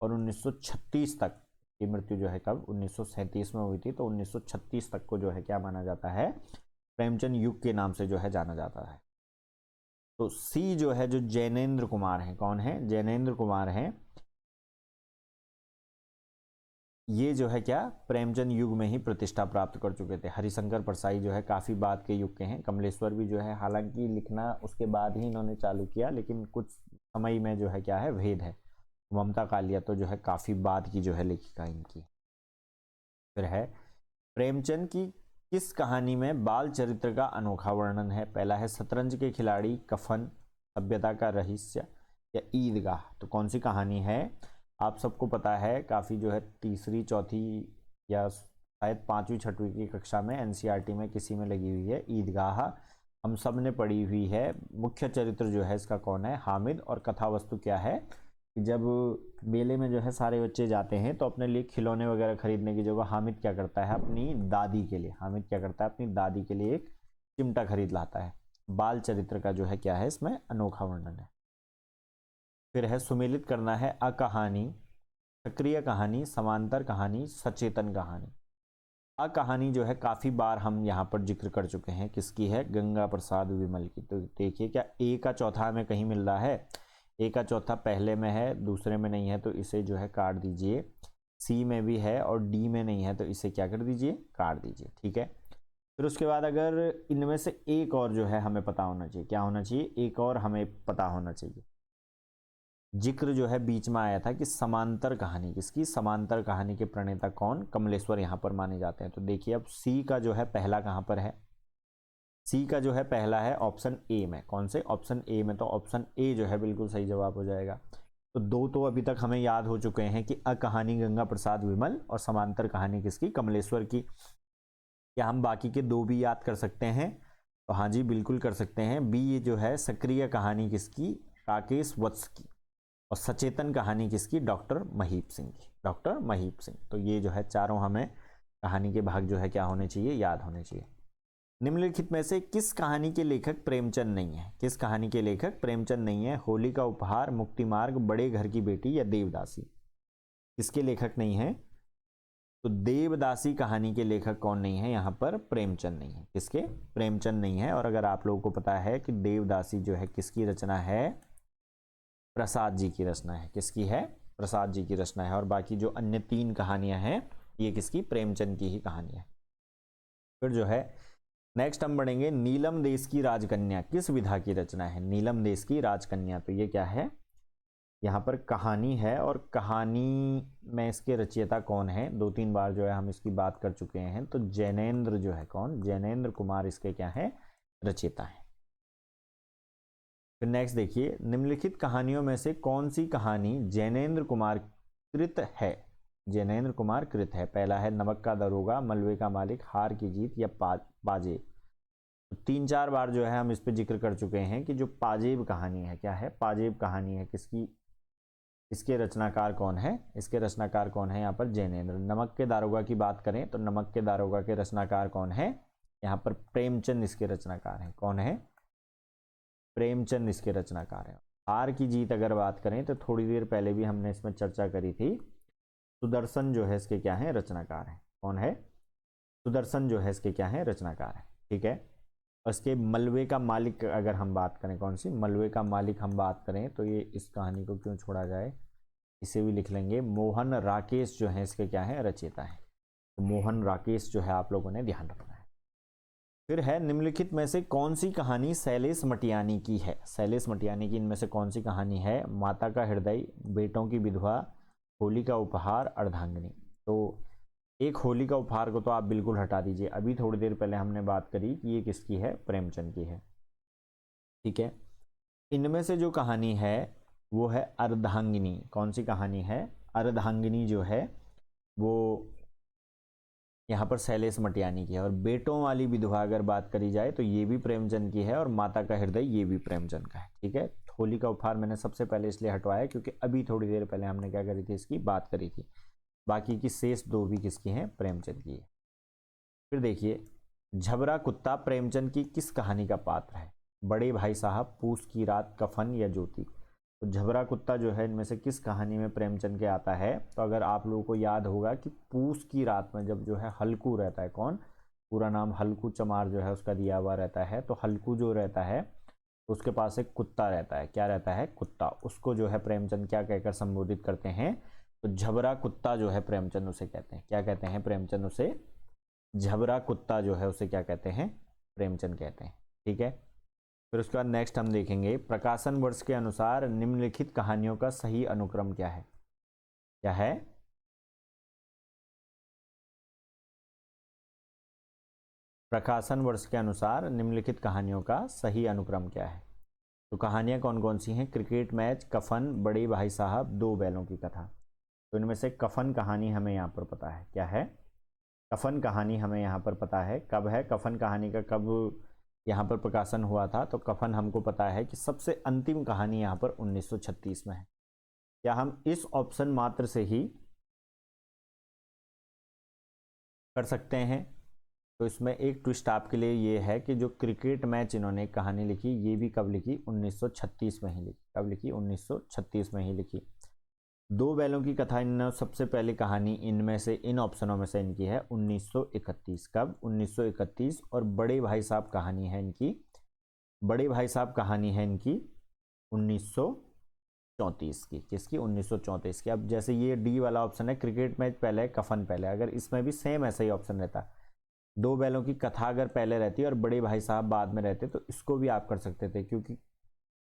और 1936 तक की मृत्यु जो है कब? 1937 में हुई थी। तो 1936 तक को जो है क्या माना जाता है? प्रेमचंद युग के नाम से जो है जाना जाता है। तो सी जो है, जो जैनेन्द्र कुमार है, कौन है? जैनेन्द्र कुमार हैं। ये जो है क्या? प्रेमचंद युग में ही प्रतिष्ठा प्राप्त कर चुके थे। हरिशंकर परसाई जो है काफी बाद के युग के हैं। कमलेश्वर भी जो है हालांकि लिखना उसके बाद ही इन्होंने चालू किया, लेकिन कुछ समय में जो है क्या है, भेद है। ममता कालिया तो जो है काफी बाद की जो है लेखिका इनकी। फिर है प्रेमचंद की किस कहानी में बाल चरित्र का अनोखा वर्णन है? पहला है शतरंज के खिलाड़ी, कफन, सभ्यता का रहस्य या ईदगाह। तो कौन सी कहानी है? आप सबको पता है, काफ़ी जो है तीसरी चौथी या शायद पाँचवीं छठवीं की कक्षा में एनसीईआरटी में किसी में लगी हुई है। ईदगाह हम सब ने पढ़ी हुई है। मुख्य चरित्र जो है इसका कौन है? हामिद। और कथा वस्तु क्या है कि जब मेले में जो है सारे बच्चे जाते हैं तो अपने लिए खिलौने वगैरह खरीदने की जगह हामिद क्या करता है? अपनी दादी के लिए, हामिद क्या करता है? अपनी दादी के लिए एक चिमटा खरीद लाता है। बाल चरित्र का जो है क्या है, इसमें अनोखा वर्णन है। फिर है सुमेलित करना है अकहानी, सक्रिय कहानी, समांतर कहानी, सचेतन कहानी। अ कहानी जो है काफ़ी बार हम यहाँ पर जिक्र कर चुके हैं। किसकी है? गंगा प्रसाद विमल की। तो देखिए क्या ए का चौथा हमें कहीं मिल रहा है? ए का चौथा पहले में है, दूसरे में नहीं है, तो इसे जो है काट दीजिए। सी में भी है और डी में नहीं है, तो इसे क्या कर दीजिए? काट दीजिए। ठीक है, फिर उसके बाद अगर इनमें से एक और जो है हमें पता होना चाहिए, क्या होना चाहिए? एक और हमें पता होना चाहिए। जिक्र जो है बीच में आया था कि समांतर कहानी, किसकी? समांतर कहानी के प्रणेता कौन? कमलेश्वर यहाँ पर माने जाते हैं। तो देखिए अब सी का जो है पहला कहाँ पर है? सी का जो है पहला है ऑप्शन ए में। कौन से? ऑप्शन ए में। तो ऑप्शन ए जो है बिल्कुल सही जवाब हो जाएगा। तो दो तो अभी तक हमें याद हो चुके हैं कि अ कहानी गंगा प्रसाद विमल और समांतर कहानी किसकी? कमलेश्वर की। क्या हम बाकी के दो भी याद कर सकते हैं? तो हाँ जी, बिल्कुल कर सकते हैं। बी ये जो है सक्रिय कहानी किसकी? राकेश वत्स की। और सचेतन कहानी किसकी? डॉक्टर महीप सिंह की। डॉक्टर महीप सिंह। तो ये जो है चारों हमें कहानी के भाग जो है क्या होने चाहिए? याद होने चाहिए। निम्नलिखित में से किस कहानी के लेखक प्रेमचंद नहीं है? किस कहानी के लेखक प्रेमचंद नहीं है? होली का उपहार, मुक्ति मार्ग, बड़े घर की बेटी या देवदासी। किसके लेखक नहीं है? तो देवदासी कहानी के लेखक कौन नहीं है? यहाँ पर प्रेमचंद नहीं है। किसके? प्रेमचंद नहीं है। और अगर आप लोगों को पता है कि देवदासी जो है किसकी रचना है? प्रसाद जी की रचना है। किसकी है? प्रसाद जी की रचना है। और बाकी जो अन्य तीन कहानियां हैं ये किसकी? प्रेमचंद की ही कहानी है। फिर जो है नेक्स्ट हम बढ़ेंगे, नीलम देश की राजकन्या किस विधा की रचना है? नीलम देश की राजकन्या, तो ये क्या है? यहाँ पर कहानी है। और कहानी में इसके रचयिता कौन है? दो तीन बार जो है हम इसकी बात कर चुके हैं। तो जैनेन्द्र जो है, कौन? जैनेन्द्र कुमार इसके क्या है? रचयिता है। फिर नेक्स्ट देखिए, निम्नलिखित कहानियों में से कौन सी कहानी जैनेन्द्र कुमार कृत है? जैनेन्द्र कुमार कृत है। पहला है नमक का दरोगा, मलबे का मालिक, हार की जीत या पाजेब। तो तीन चार बार जो है हम इस पे जिक्र कर चुके हैं कि जो पाजेब कहानी है, क्या है? पाजेब कहानी है किसकी? इसके रचनाकार कौन है? इसके रचनाकार कौन है यहाँ पर? जैनेन्द्र। नमक के दारोगा की बात करें तो नमक के दारोगा के रचनाकार कौन है? यहाँ पर प्रेमचंद इसके रचनाकार हैं। कौन है? प्रेमचंद इसके रचनाकार हैं। हार की जीत अगर बात करें तो थोड़ी देर पहले भी हमने इसमें चर्चा करी थी, सुदर्शन जो है इसके क्या है? रचनाकार है। कौन है? सुदर्शन जो है इसके क्या है? रचनाकार है। ठीक है, और इसके मलबे का मालिक अगर हम बात करें, कौन सी? मलबे का मालिक हम बात करें तो ये इस कहानी को क्यों छोड़ा जाए, इसे भी लिख लेंगे। मोहन राकेश जो है इसके क्या है? रचयिता है। तो मोहन राकेश जो है आप लोगों ने ध्यान रखना है। फिर है निम्नलिखित में से कौन सी कहानी शैलेश मटियानी की है? शैलेश मटियानी की इनमें से कौन सी कहानी है? माता का हृदय, बेटों की विधवा, होली का उपहार, अर्धांगिनी। तो एक होली का उपहार को तो आप बिल्कुल हटा दीजिए, अभी थोड़ी देर पहले हमने बात करी कि ये किसकी है, प्रेमचंद की है। ठीक है, इनमें से जो कहानी है वो है अर्धांगिनी। कौन सी कहानी है, अर्धांगिनी जो है वो यहाँ पर शैलेश मटियानी की है। और बेटों वाली विधवा अगर बात करी जाए तो ये भी प्रेमचंद की है, और माता का हृदय ये भी प्रेमचंद का है। ठीक है, होली का उपहार मैंने सबसे पहले इसलिए हटवाया क्योंकि अभी थोड़ी देर पहले हमने क्या करी थी, इसकी बात करी थी। बाकी की शेष दो भी किसकी हैं, प्रेमचंद की है। फिर देखिए, झबरा कुत्ता प्रेमचंद की किस कहानी का पात्र है? बड़े भाई साहब, पूस की रात, कफन या ज्योति। तो झबरा कुत्ता जो है इनमें से किस कहानी में प्रेमचंद के आता है? तो अगर आप लोगों को याद होगा कि पूस की रात में जब जो है हल्कू रहता है, कौन, पूरा नाम हल्कू चमार जो है उसका दिया हुआ रहता है, तो हल्कू जो रहता है उसके पास एक कुत्ता रहता है। क्या रहता है? कुत्ता। उसको जो है प्रेमचंद क्या कहकर संबोधित करते हैं? तो झबरा कुत्ता जो है प्रेमचंद उसे कहते हैं। क्या कहते हैं प्रेमचंद उसे? झबरा कुत्ता जो है उसे क्या कहते हैं, प्रेमचंद कहते हैं। ठीक है, फिर उसके बाद नेक्स्ट हम देखेंगे, प्रकाशन वर्ष के अनुसार निम्नलिखित कहानियों का सही अनुक्रम क्या है? क्या है? प्रकाशन वर्ष के अनुसार निम्नलिखित कहानियों का सही अनुक्रम क्या है? तो कहानियां कौन कौन सी हैं? क्रिकेट मैच, कफन, बड़े भाई साहब, दो बैलों की कथा। तो इनमें से कफन कहानी हमें यहाँ पर पता है। क्या है? कफन कहानी हमें यहाँ पर पता है। कब है कफन कहानी का, कब यहाँ पर प्रकाशन हुआ था? तो कफन हमको पता है कि सबसे अंतिम कहानी यहाँ पर 1936 में है। क्या हम इस ऑप्शन मात्र से ही कर सकते हैं? तो इसमें एक ट्विस्ट आपके लिए ये है कि जो क्रिकेट मैच इन्होंने कहानी लिखी, ये भी कब लिखी? 1936 में ही लिखी। कब लिखी? 1936 में ही लिखी। दो बैलों की कथा इन्होंने सबसे पहले कहानी इनमें से, इन ऑप्शनों में से इनकी है 1931। कब? 1931। और बड़े भाई साहब कहानी है इनकी, बड़े भाई साहब कहानी है इनकी 1934 की। किसकी? 1934 की। अब जैसे ये डी वाला ऑप्शन है, क्रिकेट मैच पहले, कफन पहले, अगर इसमें भी सेम ऐसा ही ऑप्शन रहता, दो बैलों की कथा अगर पहले रहती और बड़े भाई साहब बाद में रहते, तो इसको भी आप कर सकते थे, क्योंकि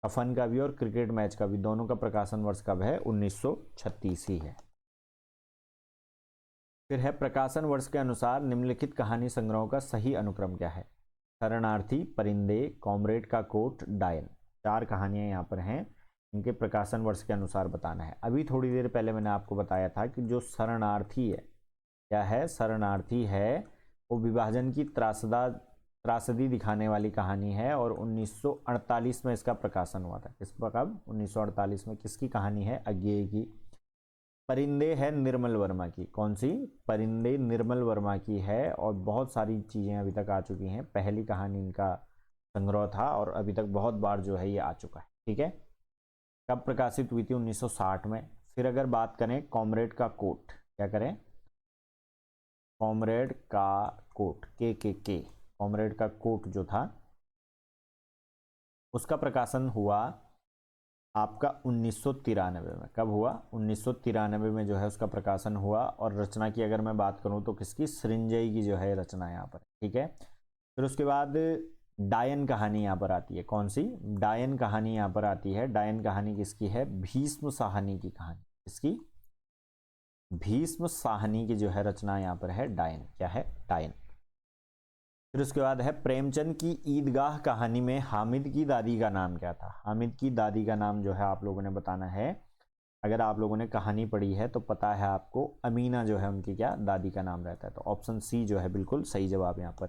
कफन का भी और क्रिकेट मैच का भी दोनों का प्रकाशन वर्ष कब है? 1936 ही है। फिर है, प्रकाशन वर्ष के अनुसार निम्नलिखित कहानी संग्रहों का सही अनुक्रम क्या है? शरणार्थी, परिंदे, कॉमरेड का कोट, डायन। चार कहानियां यहाँ पर हैं, इनके प्रकाशन वर्ष के अनुसार बताना है। अभी थोड़ी देर पहले मैंने आपको बताया था कि जो शरणार्थी है, क्या है? शरणार्थी है, वो विभाजन की त्रासदी दिखाने वाली कहानी है, और 1948 में इसका प्रकाशन हुआ था। किस पर? कब? 1948 में। किसकी कहानी है? अज्ञेय की। परिंदे है निर्मल वर्मा की। कौन सी? परिंदे निर्मल वर्मा की है, और बहुत सारी चीज़ें अभी तक आ चुकी हैं। पहली कहानी इनका संग्रह था, और अभी तक बहुत बार जो है ये आ चुका है। ठीक है, कब प्रकाशित हुई थी? 1960 में। फिर अगर बात करें कॉमरेड का कोट, क्या करें? कॉमरेड का कोट, के कॉमरेड का कोट जो था उसका प्रकाशन हुआ आपका 1993 में। कब हुआ? 1993 में जो है उसका प्रकाशन हुआ। और रचना की अगर मैं बात करूं तो किसकी? सृंजयी की जो है रचना यहाँ पर। ठीक है, फिर उसके बाद डायन कहानी यहाँ पर आती है। कौन सी? डायन कहानी यहाँ पर आती है। डायन कहानी किसकी है? भीष्म साहनी की कहानी। किसकी? भीष्म साहनी की जो है रचना यहाँ पर है डायन। क्या है? डायन। फिर उसके बाद है, प्रेमचंद की ईदगाह कहानी में हामिद की दादी का नाम क्या था? हामिद की दादी का नाम जो है आप लोगों ने बताना है। अगर आप लोगों ने कहानी पढ़ी है तो पता है आपको, अमीना जो है उनकी क्या दादी का नाम रहता है। तो ऑप्शन सी जो है बिल्कुल सही जवाब यहाँ पर।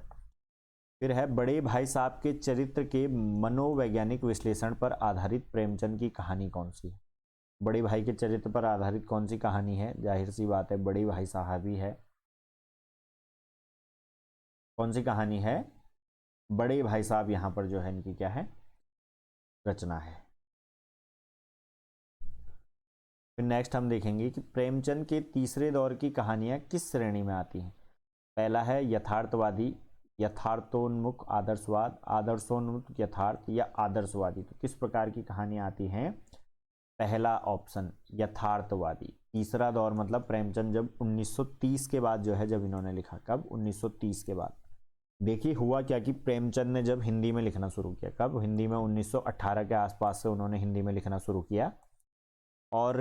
फिर है, बड़े भाई साहब के चरित्र के मनोवैज्ञानिक विश्लेषण पर आधारित प्रेमचंद की कहानी कौन सी है? बड़े भाई के चरित्र पर आधारित कौन सी कहानी है? जाहिर सी बात है बड़े भाई साहब ही है। कौन सी कहानी है? बड़े भाई साहब यहाँ पर जो है इनकी क्या है? रचना है। फिर नेक्स्ट हम देखेंगे कि प्रेमचंद के तीसरे दौर की कहानियां किस श्रेणी में आती हैं। पहला है यथार्थवादी, यथार्थोन्मुख आदर्शवाद, आदर्शोन्मुख यथार्थ, या आदर्शवादी। तो किस प्रकार की कहानियां आती हैं? पहला ऑप्शन यथार्थवादी। तीसरा दौर मतलब प्रेमचंद जब 1930 के बाद जो है, जब इन्होंने लिखा, कब? 1930 के बाद। देखिए हुआ क्या कि प्रेमचंद ने जब हिंदी में लिखना शुरू किया, कब? हिंदी में 1918 के आसपास से उन्होंने हिंदी में लिखना शुरू किया। और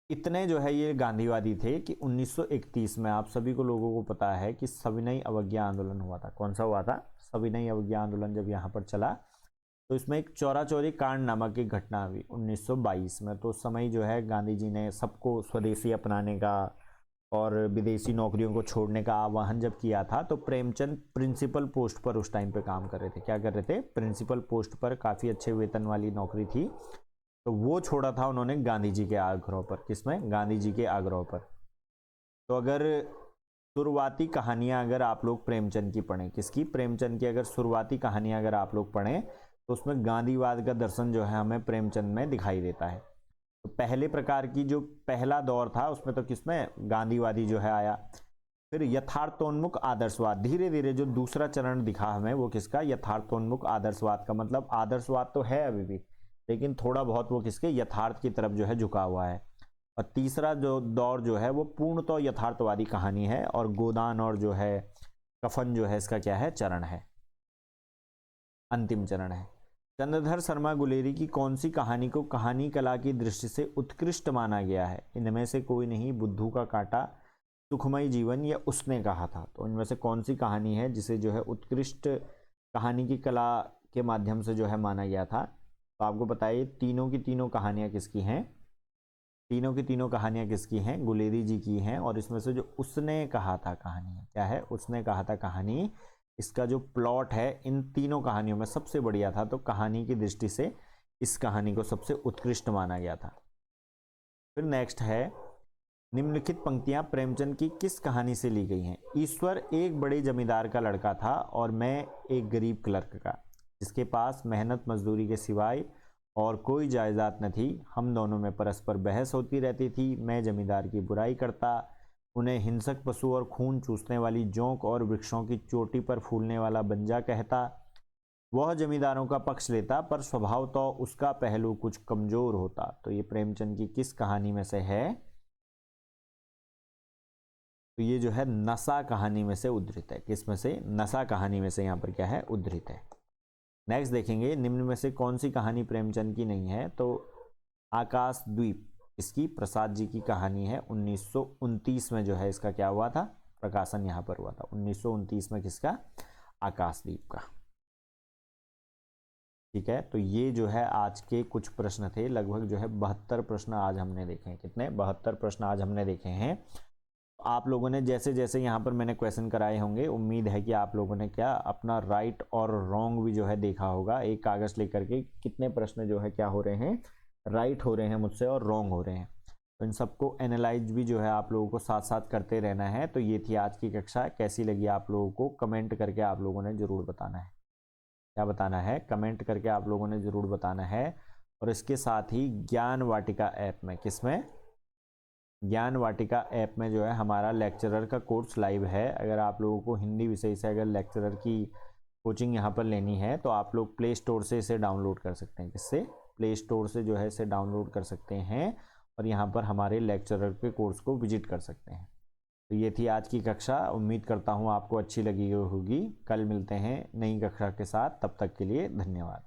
इतने जो है ये गांधीवादी थे कि 1931 में आप सभी को लोगों को पता है कि सविनय अवज्ञा आंदोलन हुआ था। कौन सा हुआ था? सविनय अवज्ञा आंदोलन जब यहाँ पर चला तो इसमें एक चौरा चौरी कांड नामक एक घटना हुई 1922 में। तो उस समय जो है गांधी जी ने सबको स्वदेशी अपनाने का और विदेशी नौकरियों को छोड़ने का आह्वान जब किया था, तो प्रेमचंद प्रिंसिपल पोस्ट पर उस टाइम पे काम कर रहे थे। क्या कर रहे थे? प्रिंसिपल पोस्ट पर, काफ़ी अच्छे वेतन वाली नौकरी थी, तो वो छोड़ा था उन्होंने गांधी जी के आग्रह पर। किसमें? गांधी जी के आग्रह पर। तो अगर शुरुआती कहानियां अगर आप लोग प्रेमचंद की पढ़ें, किसकी? प्रेमचंद की अगर शुरुआती कहानियां अगर आप लोग पढ़ें तो उसमें गांधीवाद का दर्शन जो है हमें प्रेमचंद में दिखाई देता है। तो पहले प्रकार की जो पहला दौर था उसमें तो किसमें? गांधीवादी जो है आया। फिर यथार्थोन्मुख आदर्शवाद, धीरे धीरे जो दूसरा चरण दिखा हमें वो किसका? यथार्थोन्मुख आदर्शवाद का। मतलब आदर्शवाद तो है अभी भी, लेकिन थोड़ा बहुत वो किसके? यथार्थ की तरफ जो है झुका हुआ है। और तीसरा जो दौर जो है वो पूर्णतः यथार्थवादी कहानी है, और गोदान और जो है कफन जो है इसका क्या है? चरण है, अंतिम चरण है। चंद्रधर शर्मा गुलेरी की कौन सी कहानी को कहानी कला की दृष्टि से उत्कृष्ट माना गया है? इनमें से कोई नहीं। बुद्धू का कांटा, सुखमय जीवन, या उसने कहा था। तो इनमें से कौन सी कहानी है जिसे जो है उत्कृष्ट कहानी की कला के माध्यम से जो है माना गया था? तो आपको बताइए तीनों की तीनों कहानियां किसकी हैं? तीनों की तीनों कहानियां किसकी हैं? गुलेरी जी की हैं। और इसमें से जो उसने कहा था कहानी है, क्या है? उसने कहा था कहानी, इसका जो प्लॉट है इन तीनों कहानियों में सबसे बढ़िया था। तो कहानी की दृष्टि से इस कहानी को सबसे उत्कृष्ट माना गया था। फिर नेक्स्ट है, निम्नलिखित पंक्तियां प्रेमचंद की किस कहानी से ली गई हैं? ईश्वर एक बड़े जमींदार का लड़का था और मैं एक गरीब क्लर्क का, जिसके पास मेहनत मजदूरी के सिवाय और कोई जायदाद न थी। हम दोनों में परस्पर बहस होती रहती थी। मैं जमींदार की बुराई करता, उन्हें हिंसक पशु और खून चूसने वाली जोंक और वृक्षों की चोटी पर फूलने वाला बंजा कहता। वह जमींदारों का पक्ष लेता, पर स्वभाव तो उसका पहलू कुछ कमजोर होता। तो ये प्रेमचंद की किस कहानी में से है? तो ये जो है नशा कहानी में से उद्धृत है। किस में से? नशा कहानी में से यहाँ पर क्या है? उद्धृत है। नेक्स्ट देखेंगे, निम्न में से कौन सी कहानी प्रेमचंद की नहीं है? तो आकाश द्वीप, इसकी प्रसाद जी की कहानी है। 1929 में जो है इसका क्या हुआ था? प्रकाशन यहाँ पर हुआ था 1929 में। किसका? आकाशदीप का। ठीक है, तो ये जो है आज के कुछ प्रश्न थे। लगभग जो है 72 प्रश्न आज हमने देखे हैं। कितने? 72 प्रश्न आज हमने देखे हैं। आप लोगों ने जैसे जैसे यहाँ पर मैंने क्वेश्चन कराए होंगे, उम्मीद है कि आप लोगों ने क्या अपना राइट और रॉन्ग भी जो है देखा होगा। एक कागज लेकर के कितने प्रश्न जो है क्या हो रहे हैं? राइट हो रहे हैं मुझसे और रॉन्ग हो रहे हैं। तो इन सबको एनालाइज भी जो है आप लोगों को साथ साथ करते रहना है। तो ये थी आज की कक्षा। कैसी लगी आप लोगों को? कमेंट करके आप लोगों ने ज़रूर बताना है। क्या बताना है? कमेंट करके आप लोगों ने ज़रूर बताना है। और इसके साथ ही ज्ञान वाटिका ऐप में, किसमें? ज्ञान वाटिका ऐप में जो है हमारा लेक्चरर का कोर्स लाइव है। अगर आप लोगों को हिंदी विषय से अगर लेक्चरर की कोचिंग यहाँ पर लेनी है तो आप लोग प्ले स्टोर से इसे डाउनलोड कर सकते हैं। किससे? प्ले स्टोर से जो है इसे डाउनलोड कर सकते हैं और यहाँ पर हमारे लेक्चरर के कोर्स को विजिट कर सकते हैं। तो ये थी आज की कक्षा। उम्मीद करता हूँ आपको अच्छी लगी होगी। कल मिलते हैं नई कक्षा के साथ। तब तक के लिए धन्यवाद।